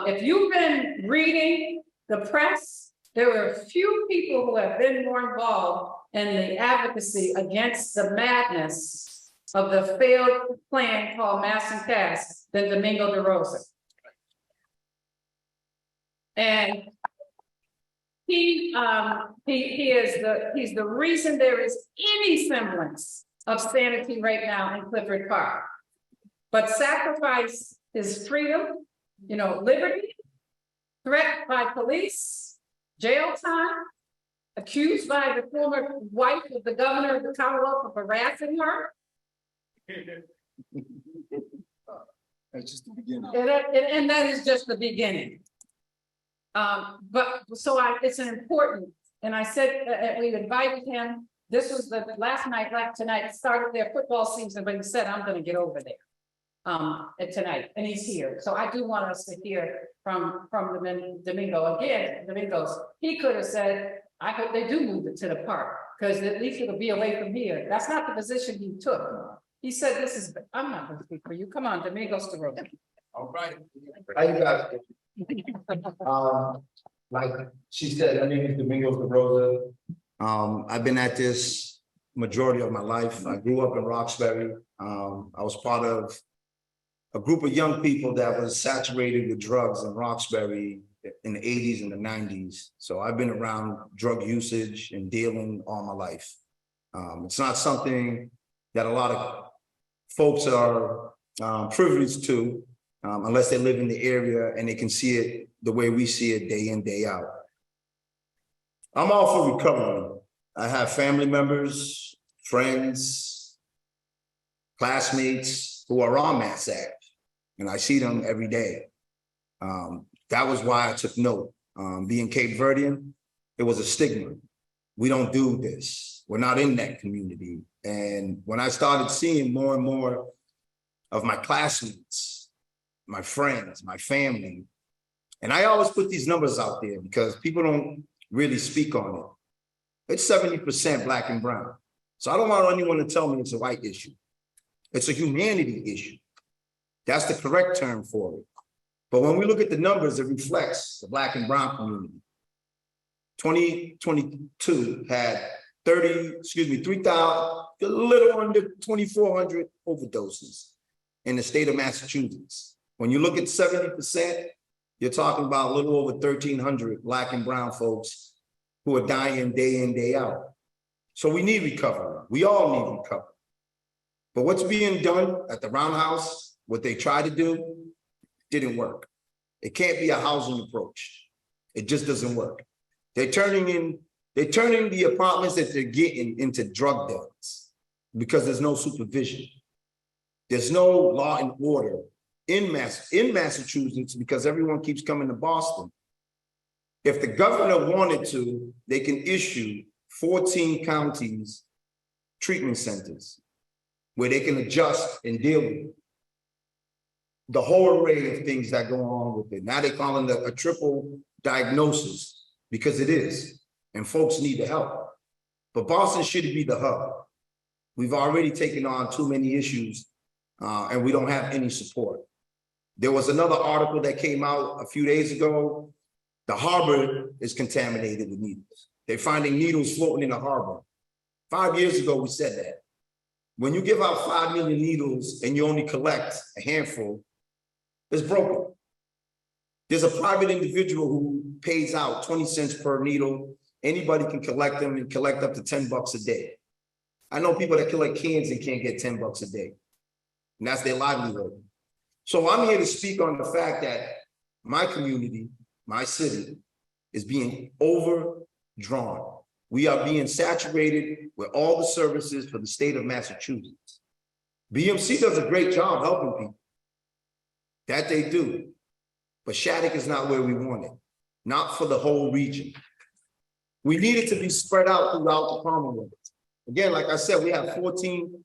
if you've been reading the press, there were a few people who have been more involved in the advocacy against the madness of the failed plan called Mass and Cass than Domingo DeRosa. And he's the reason there is any semblance of sanity right now in Clifford Park. But sacrifice his freedom, liberty, threat by police, jail time, accused by the former wife of the governor of the Commonwealth of harassing her. That's just the beginning. And that is just the beginning. It's an important, and I said we invited him. This was the last night, tonight started their football season, but he said, I'm going to get over there tonight, and he's here. So I do want us to hear from Domingo again. Domingos, he could have said, I hope they do move it to the park because at least it'll be away from here. That's not the position he took. He said, I'm not going to speak for you. Come on, Domingos DeRosa. All right. How you guys doing? Like she said, my name is Domingos DeRosa. I've been at this majority of my life. I grew up in Roxbury. I was part of a group of young people that was saturated with drugs in Roxbury in the 80s and the 90s. So I've been around drug usage and dealing all my life. It's not something that a lot of folks are privileged to unless they live in the area and they can see it the way we see it day in, day out. I'm all for recovery. I have family members, friends, classmates who are on Mass Act, and I see them every day. That was why I took note. Being Cape Verdean, it was a stigma. We don't do this. We're not in that community. And when I started seeing more and more of my classmates, my friends, my family, and I always put these numbers out there because people don't really speak on it. It's 70% Black and brown. So I don't want anyone to tell me it's a white issue. It's a humanity issue. That's the correct term for it. But when we look at the numbers, it reflects the Black and brown community. 2022 had 3,000, a little under 2,400 overdoses in the state of Massachusetts. When you look at 70%, you're talking about a little over 1,300 Black and brown folks who are dying day in, day out. So we need recovery. We all need recovery. But what's being done at the Roundhouse, what they tried to do, didn't work. It can't be a housing approach. It just doesn't work. They're turning the apartments that they're getting into drug dens because there's no supervision. There's no law and order in Massachusetts because everyone keeps coming to Boston. If the governor wanted to, they can issue 14 counties treatment centers where they can adjust and deal with the whole array of things that go on with it. Now they call it a triple diagnosis because it is, and folks need the help. But Boston should be the hub. We've already taken on too many issues and we don't have any support. There was another article that came out a few days ago. The harbor is contaminated with needles. They're finding needles floating in the harbor. 5 years ago, we said that. When you give out 5 million needles and you only collect a handful, it's broken. There's a private individual who pays out 20 cents per needle. Anybody can collect them and collect up to $10 a day. I know people that collect cans and can't get $10 a day. And that's their livelihood. So I'm here to speak on the fact that my community, my city, is being overdrawn. We are being saturated with all the services for the state of Massachusetts. BMC does a great job helping people. That they do. But Shattuck is not where we want it. Not for the whole region. We need it to be spread out throughout the Commonwealth. Again, like I said, we have 14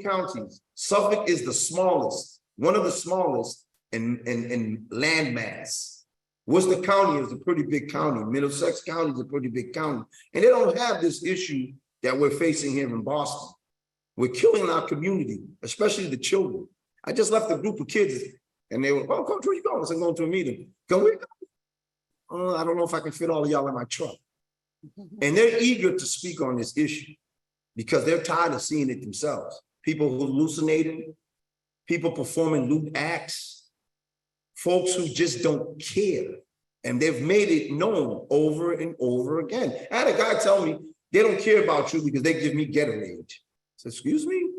counties. Suffolk is the smallest, one of the smallest in land mass. Worcester County is a pretty big county. Middlesex County is a pretty big county. And they don't have this issue that we're facing here in Boston. We're killing our community, especially the children. I just left a group of kids and they were, oh, Coach, where you going? I said, I'm going to a meeting. Can we go? I don't know if I can fit all of y'all in my truck. And they're eager to speak on this issue because they're tired of seeing it themselves. People hallucinating, people performing lewd acts, folks who just don't care. And they've made it known over and over again. I had a guy tell me they don't care about you because they give me Gatorade. I said, excuse me?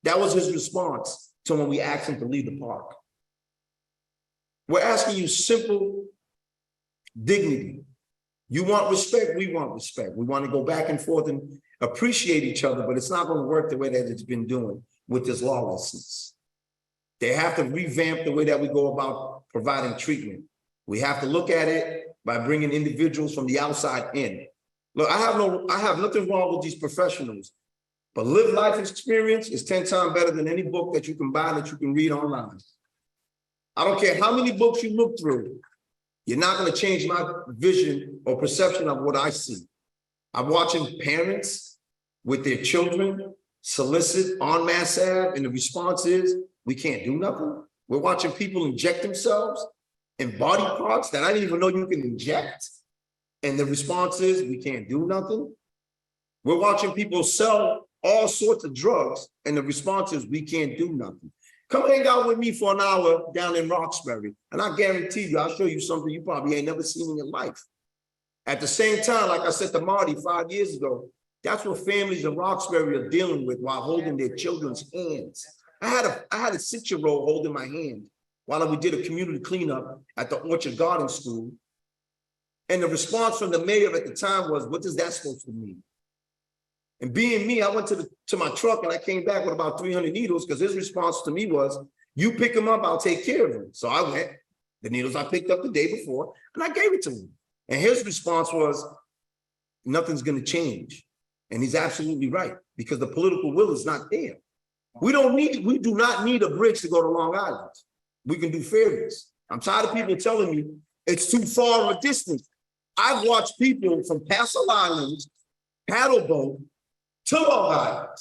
That was his response to when we asked him to leave the park. We're asking you simple dignity. You want respect, we want respect. We want to go back and forth and appreciate each other, but it's not going to work the way that it's been doing with this lawlessness. They have to revamp the way that we go about providing treatment. We have to look at it by bringing individuals from the outside in. Look, I have nothing wrong with these professionals, but lived life experience is 10 times better than any book that you can buy that you can read online. I don't care how many books you look through. You're not going to change my vision or perception of what I see. I'm watching parents with their children solicit en masse, and the response is, we can't do nothing. We're watching people inject themselves in body parts that I didn't even know you can inject. And the response is, we can't do nothing. We're watching people sell all sorts of drugs, and the response is, we can't do nothing. Come hang out with me for an hour down in Roxbury, and I guarantee you, I'll show you something you probably ain't never seen in your life. At the same time, like I said to Marty 5 years ago, that's what families in Roxbury are dealing with while holding their children's hands. I had a 6-year-old holding my hand while we did a community cleanup at the Orchard Garden School. And the response from the mayor at the time was, what is that supposed to mean? And being me, I went to my truck and I came back with about 300 needles because his response to me was, you pick them up, I'll take care of them. So I went, the needles I picked up the day before, and I gave it to him. And his response was, nothing's going to change. And he's absolutely right, because the political will is not there. We do not need a bridge to go to Long Island. We can do ferries. I'm tired of people telling me it's too far of a distance. I've watched people from Castle Island paddle boat to Long Island.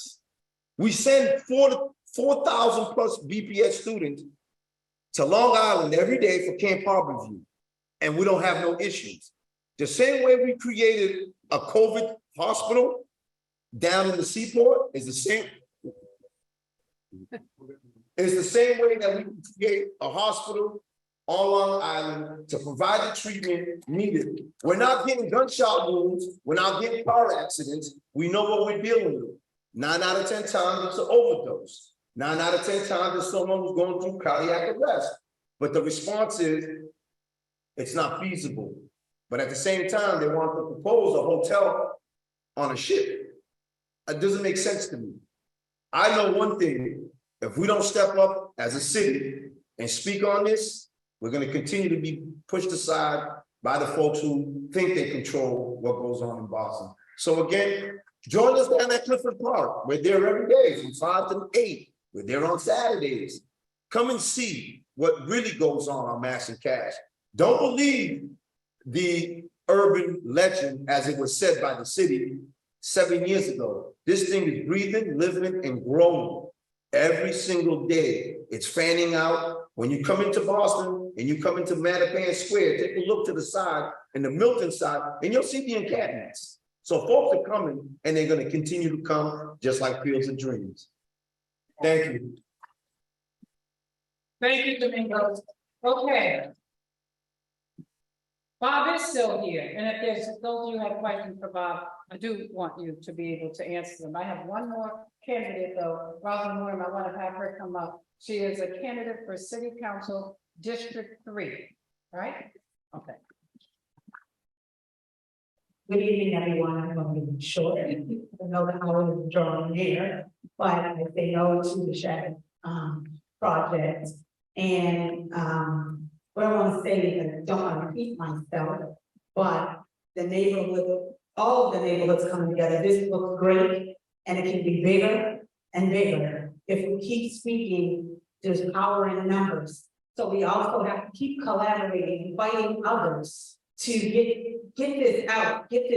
We send 4,000 plus BPS students to Long Island every day for Camp Harborview, and we don't have no issues. The same way we created a COVID hospital down in the seaport is the same. It's the same way that we can create a hospital on Long Island to provide the treatment needed. We're not getting gunshot wounds. We're not getting car accidents. We know what we're dealing with. 9 out of 10 times it's an overdose. 9 out of 10 times it's someone who's going through cardiac arrest. But the response is, it's not feasible. But at the same time, they want to propose a hotel on a ship. It doesn't make sense to me. I know one thing, if we don't step up as a city and speak on this, we're going to continue to be pushed aside by the folks who think they control what goes on in Boston. So again, join us down at Clifford Park. We're there every day from 5 to 8. We're there on Saturdays. Come and see what really goes on Mass and Cash. Don't believe the urban legend as it was said by the city 7 years ago. This thing is breathing, living, and growing every single day. It's fanning out. When you come into Boston and you come into Mattapan Square, take a look to the side and the Milton side, and you'll see the encampments. So folks are coming, and they're going to continue to come, just like Fields of Dreams. Thank you. Thank you, Domingo. Okay. Bob is still here, and if there's those of you who have questions for Bob, I do want you to be able to answer them. I have one more candidate though, Rosalind Moore, I want to have her come up. She is a candidate for City Council District 3, right? Okay. Good evening, everyone. I'm going to be short. I know that I was drawn near, but I say no to the Shed project. And what I want to say is I don't want to repeat myself, but the neighborhood, all of the neighborhoods coming together, this looks great, and it can be bigger and bigger. If we keep speaking, there's power in numbers. So we also have to keep collaborating, inviting others to get this out, get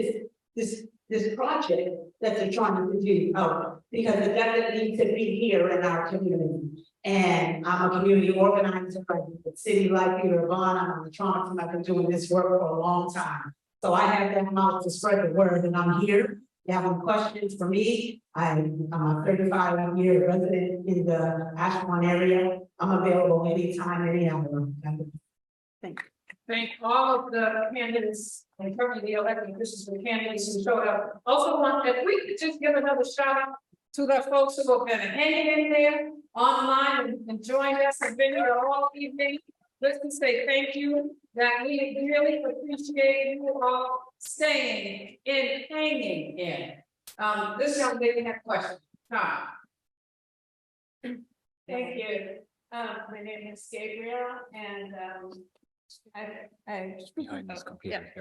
this project that they're trying to do out, because it doesn't need to be here in our community. And I'm a community organizer at City Life here, Yvonne. I'm on the trauma team. I've been doing this work for a long time. So I have that mouth to spread the word, and I'm here. You have any questions for me? I'm a 35-year resident in the Ashburn area. I'm available anytime, any hour. Thank you. Thank all of the candidates, and currently the elected officials for candidates who showed up. Also want that we could just give another shout out to the folks who have been hanging in there online and joined us and been here all evening. Let's just say thank you, that we really appreciate you all staying and hanging in. This young lady had a question. Tom. Thank you. My name is Gabriel, and Behind this computer.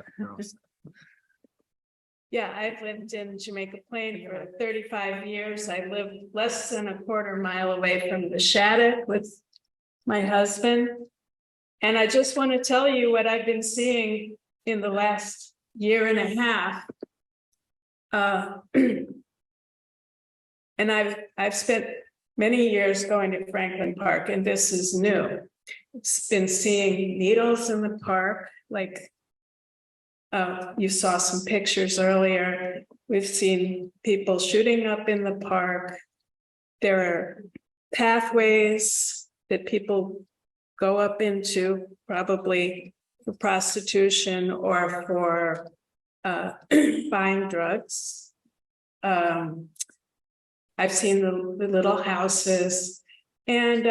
yeah, I've lived in Jamaica Plain for 35 years. I live less than a quarter mile away from the Shattuck with my husband. And I just want to tell you what I've been seeing in the last year and a half. And I've spent many years going to Franklin Park, and this is new. It's been seeing needles in the park, like you saw some pictures earlier. We've seen people shooting up in the park. There are pathways that people go up into, probably for prostitution or for buying drugs. I've seen the little houses, and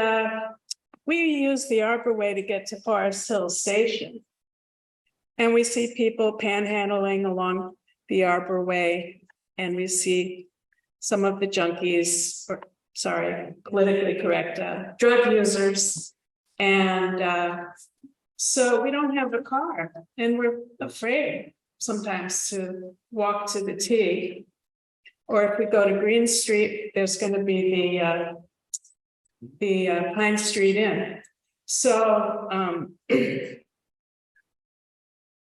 we use the Arbor Way to get to Forest Hill Station. And we see people panhandling along the Arbor Way, and we see some of the junkies, or sorry, politically correct, drug users. And so we don't have a car, and we're afraid sometimes to walk to the T. Or if we go to Green Street, there's going to be the Pine Street Inn. So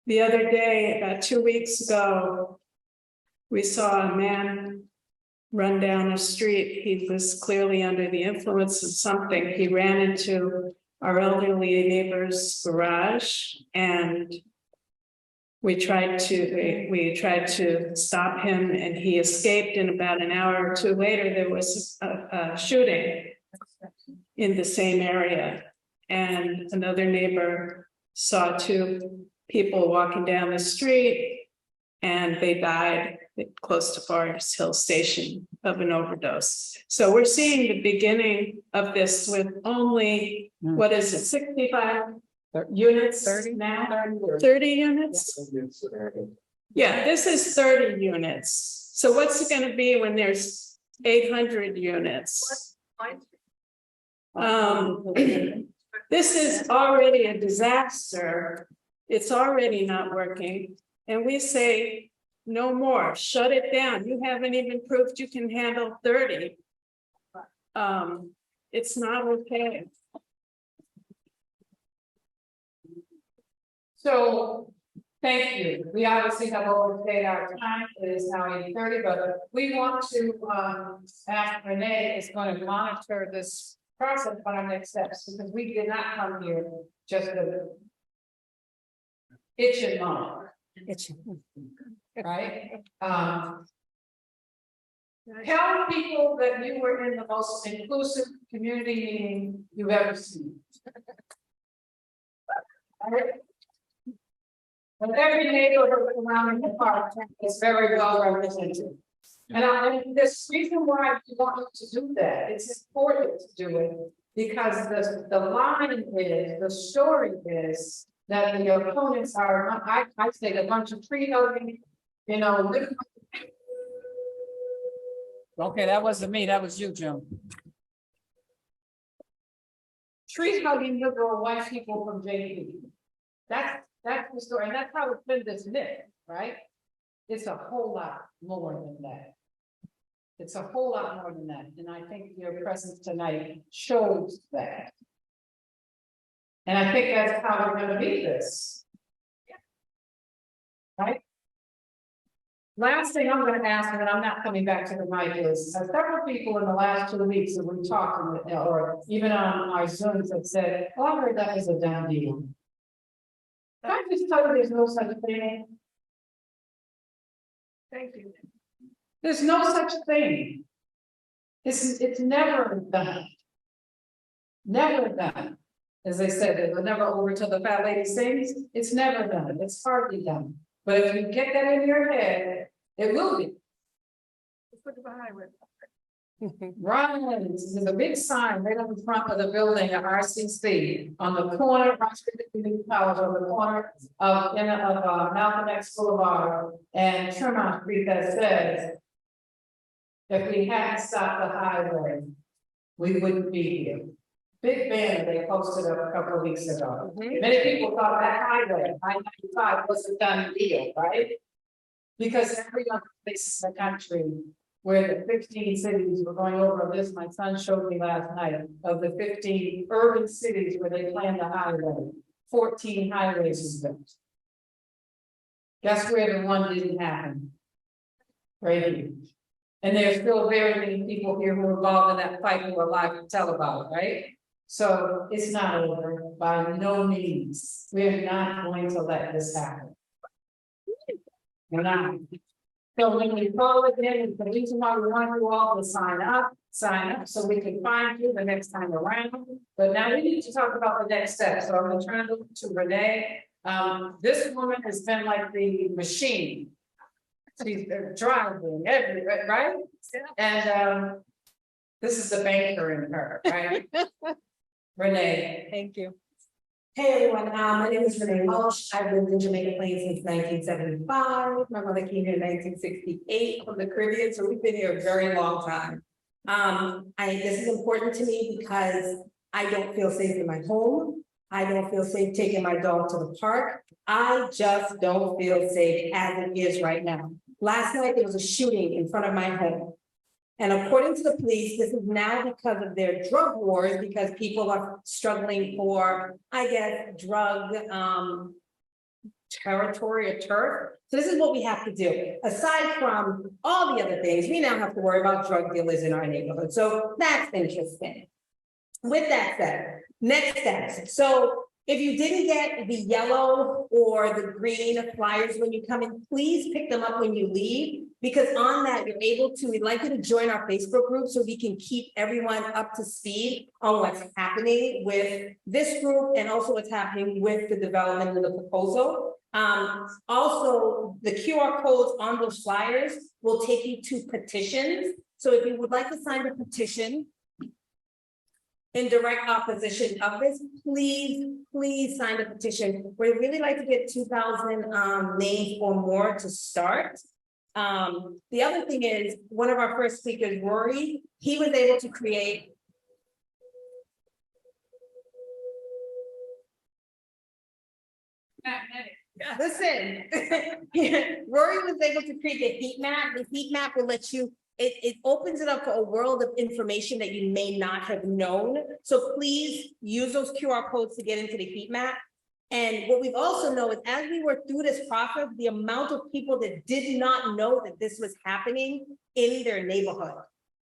the other day, about 2 weeks ago, we saw a man run down a street. He was clearly under the influence of something. He ran into our elderly neighbor's garage and We tried to stop him and he escaped, and about an hour or two later, there was a shooting in the same area. And another neighbor saw two people walking down the street and they died close to Forest Hill Station of an overdose. So we're seeing the beginning of this with only, what is it, 65 units 30 now? 30 units? Yeah, this is 30 units. So what's it going to be when there's 800 units? This is already a disaster. It's already not working. And we say, no more, shut it down. You haven't even proved you can handle 30. It's not okay. So, thank you. We obviously have overstayed our time. It is now 8:30, but we want to ask Renee is going to monitor this process on our next steps, because we did not come here just to itch and moan. Right? Tell people that you were in the most inclusive community meeting you've ever seen. All right? And every neighborhood around the park is very well represented. And this reason why we want to do that, it's important to do it because the line is, the story is that the opponents are, I say a bunch of tree hugging, you know. Okay, that wasn't me, that was you, Jim. Tree hugging liberal white people from JP. That's the story, and that's how it's been dismissed, right? It's a whole lot more than that. It's a whole lot more than that, and I think your presence tonight shows that. And I think that's how we're gonna beat this. Right? Last thing I'm gonna ask, and I'm not coming back to the mic, is several people in the last 2 weeks that we talked, or even on our Zooms have said, oh, I heard that was a done deal. Can I just tell you there's no such thing? Thank you. There's no such thing. It's never done. Never done. As I said, it was never over till the fat lady sings. It's never done. It's hardly done. But if you get that in your head, it will be. Look at the highway. Right, there's a big sign right on the front of the building at RCC on the corner of Community College, on the corner of Malcolm X Boulevard and Tremont Street that says, if we hadn't stopped the highway, we wouldn't be here. Big banner they posted up a couple of weeks ago. Many people thought that highway, I-95, was a done deal, right? Because every other place in the country where the 15 cities were going over this, my son showed me last night, of the 15 urban cities where they planned the highway, 14 highways was built. Guess where the one didn't happen? Right here. And there's still very many people here who are involved in that fight who are alive to tell about it, right? So it's not over by no means. We're not going to let this happen. We're not. So when we call again, it's the reason why we want you all to sign up so we can find you the next time around. But now we need to talk about the next step. So I'm going to turn it to Renee. This woman has been like the machine. She's driving everywhere, right? And this is the banker in her, right? Renee. Thank you. Hey everyone, my name is Renee Walsh. I've lived in Jamaica Plain since 1975. My mother came here in 1968 from the Caribbean, so we've been here a very long time. This is important to me because I don't feel safe in my home. I don't feel safe taking my dog to the park. I just don't feel safe as it is right now. Last night, there was a shooting in front of my home. And according to the police, this is now because of their drug wars, because people are struggling for, I guess, drug territory or turf. So this is what we have to do. Aside from all the other things, we now have to worry about drug dealers in our neighborhood. So that's interesting. With that said, next steps. So If you didn't get the yellow or the green flyers when you come in, please pick them up when you leave. Because on that, you're able to, we'd like you to join our Facebook group so we can keep everyone up to speed on what's happening with this group and also what's happening with the development of the proposal. Also, the QR codes on those flyers will take you to petitions. So if you would like to sign a petition in direct opposition of this, please sign the petition. We'd really like to get 2,000 names or more to start. The other thing is, one of our first speakers, Rory, he was able to create listen, Rory was able to create the heat map. The heat map will let you, it opens it up for a world of information that you may not have known. So please use those QR codes to get into the heat map. And what we've also know is as we work through this process, the amount of people that did not know that this was happening in their neighborhood.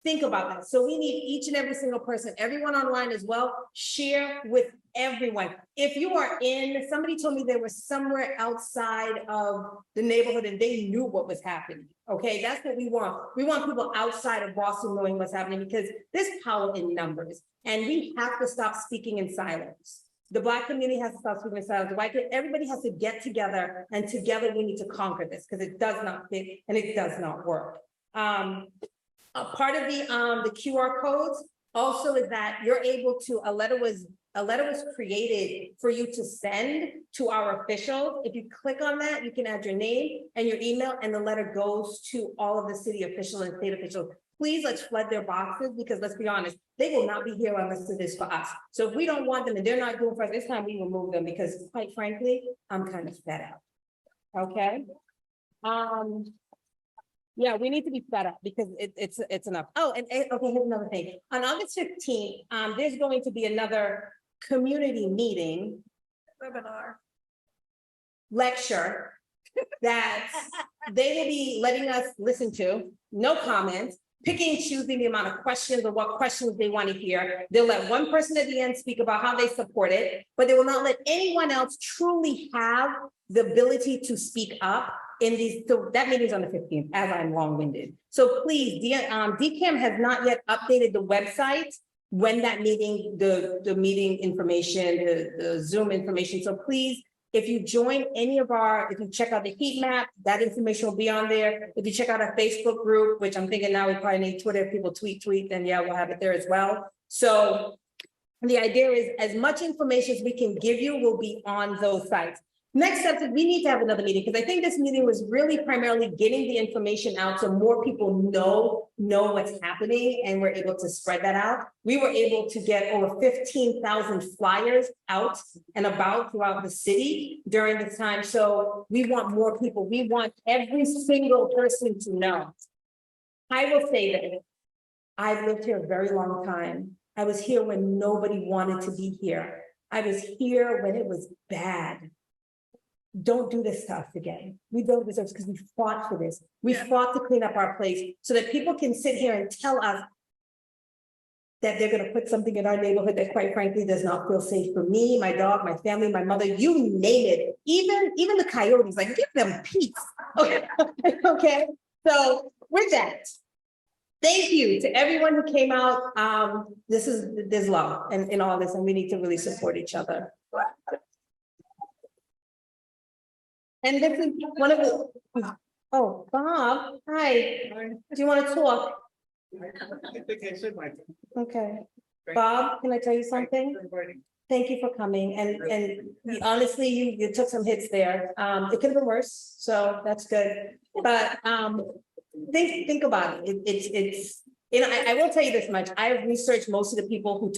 Think about that. So we need each and every single person, everyone online as well, share with everyone. If you are in, somebody told me they were somewhere outside of the neighborhood and they knew what was happening. Okay, that's what we want. We want people outside of Boston knowing what's happening because there's power in numbers and we have to stop speaking in silence. The Black community has to stop speaking in silence. The white community, everybody has to get together and together we need to conquer this because it does not fit and it does not work. Part of the QR codes also is that you're able to, a letter was created for you to send to our officials. If you click on that, you can add your name and your email and the letter goes to all of the city officials and state officials. Please let's flood their boxes because let's be honest, they will not be here unless it is for us. So if we don't want them and they're not doing for us, it's time we remove them because quite frankly, I'm kind of fed up. Okay. Yeah, we need to be fed up because it's enough. Oh, and okay, here's another thing. On August 15th, there's going to be another community meeting, webinar, lecture that they will be letting us listen to, no comments, picking and choosing the amount of questions or what questions they want to hear. They'll let one person at the end speak about how they support it, but they will not let anyone else truly have the ability to speak up in these. So that meeting is on the 15th, as I'm long-winded. So please, DCAM has not yet updated the website when that meeting, the meeting information, the Zoom information. So please, if you join any of our, if you check out the heat map, that information will be on there. If you check out our Facebook group, which I'm thinking now we probably need Twitter, if people tweet, then yeah, we'll have it there as well. So the idea is as much information as we can give you will be on those sites. Next step is we need to have another meeting because I think this meeting was really primarily getting the information out so more people know what's happening and we're able to spread that out. We were able to get over 15,000 flyers out and about throughout the city during this time. So we want more people. We want every single person to know. I will say that I've lived here a very long time. I was here when nobody wanted to be here. I was here when it was bad. Don't do this to us again. We don't deserve this because we fought for this. We fought to clean up our place so that people can sit here and tell us that they're going to put something in our neighborhood that quite frankly does not feel safe for me, my dog, my family, my mother, you name it. Even the coyotes, like give them peace. Okay. Okay. So with that, thank you to everyone who came out. There's love in all this and we need to really support each other. And this is one of the, oh, Bob, hi. Do you want to talk? I think I said my. Okay. Bob, can I tell you something? Thank you for coming. And honestly, you took some hits there. It could have been worse, so that's good. But think about it. It's you know, I will tell you this much. I have researched most of the people who've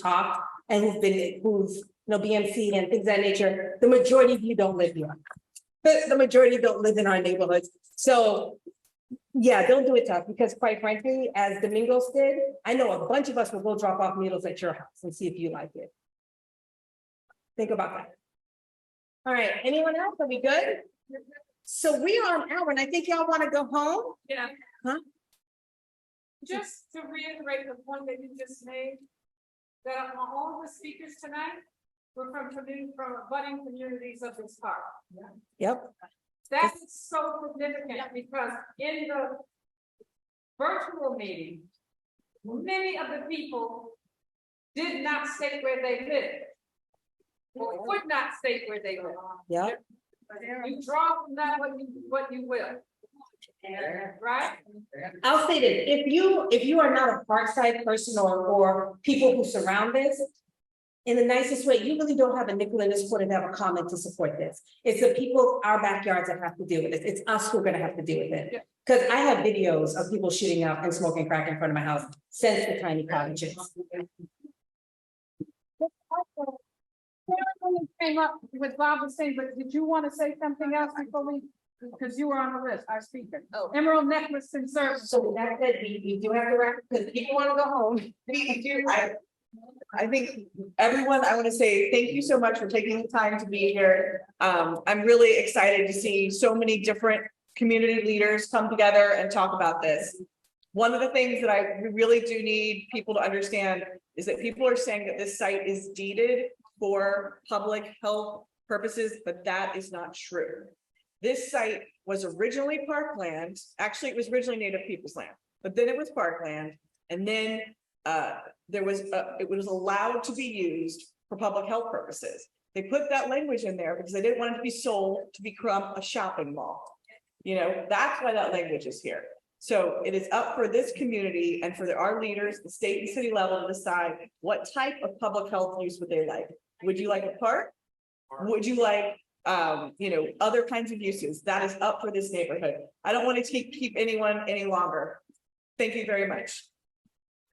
and who've BMC and things of that nature. The majority of you don't live here. The majority don't live in our neighborhoods. So yeah, don't do it tough because quite frankly, as Domingos did, I know a bunch of us will go drop off needles at your house and see if you like it. Think about that. All right, anyone else? Are we good? So we are an hour and I think y'all want to go home? Yeah. Huh? Just to reiterate the point that you just made, that all the speakers tonight We're from budding communities of this park. Yep. That is so significant because in the virtual meeting, many of the people did not state where they lived. Or would not state where they live. Yep. You draw from that what you will. Right? I'll say this, if you are not a parkside person or people who surround this, in the nicest way, you really don't have a nickel in this court and have a comment to support this. It's the people, our backyards that have to deal with this. It's us who are gonna have to deal with it. Because I have videos of people shooting up and smoking crack in front of my house since the tiny cottages. Came up with Bob was saying, but did you want to say something else before we, because you were on the list, our speaker. Oh. Emerald Necklace and Service. So that said, we do have the record, because people want to go home. I think everyone, I want to say thank you so much for taking the time to be here. I'm really excited to see so many different community leaders come together and talk about this. One of the things that we really do need people to understand is that people are saying that this site is deeded for public health purposes, but that is not true. This site was originally parkland. Actually, it was originally Native People's land, but then it was parkland. And then it was allowed to be used for public health purposes. They put that language in there because they didn't want it to be sold to become a shopping mall. You know, that's why that language is here. So it is up for this community and for our leaders, the state and city level, to decide what type of public health use would they like. Would you like a park? Would you like, other kinds of uses? That is up for this neighborhood. I don't want to keep anyone any longer. Thank you very much.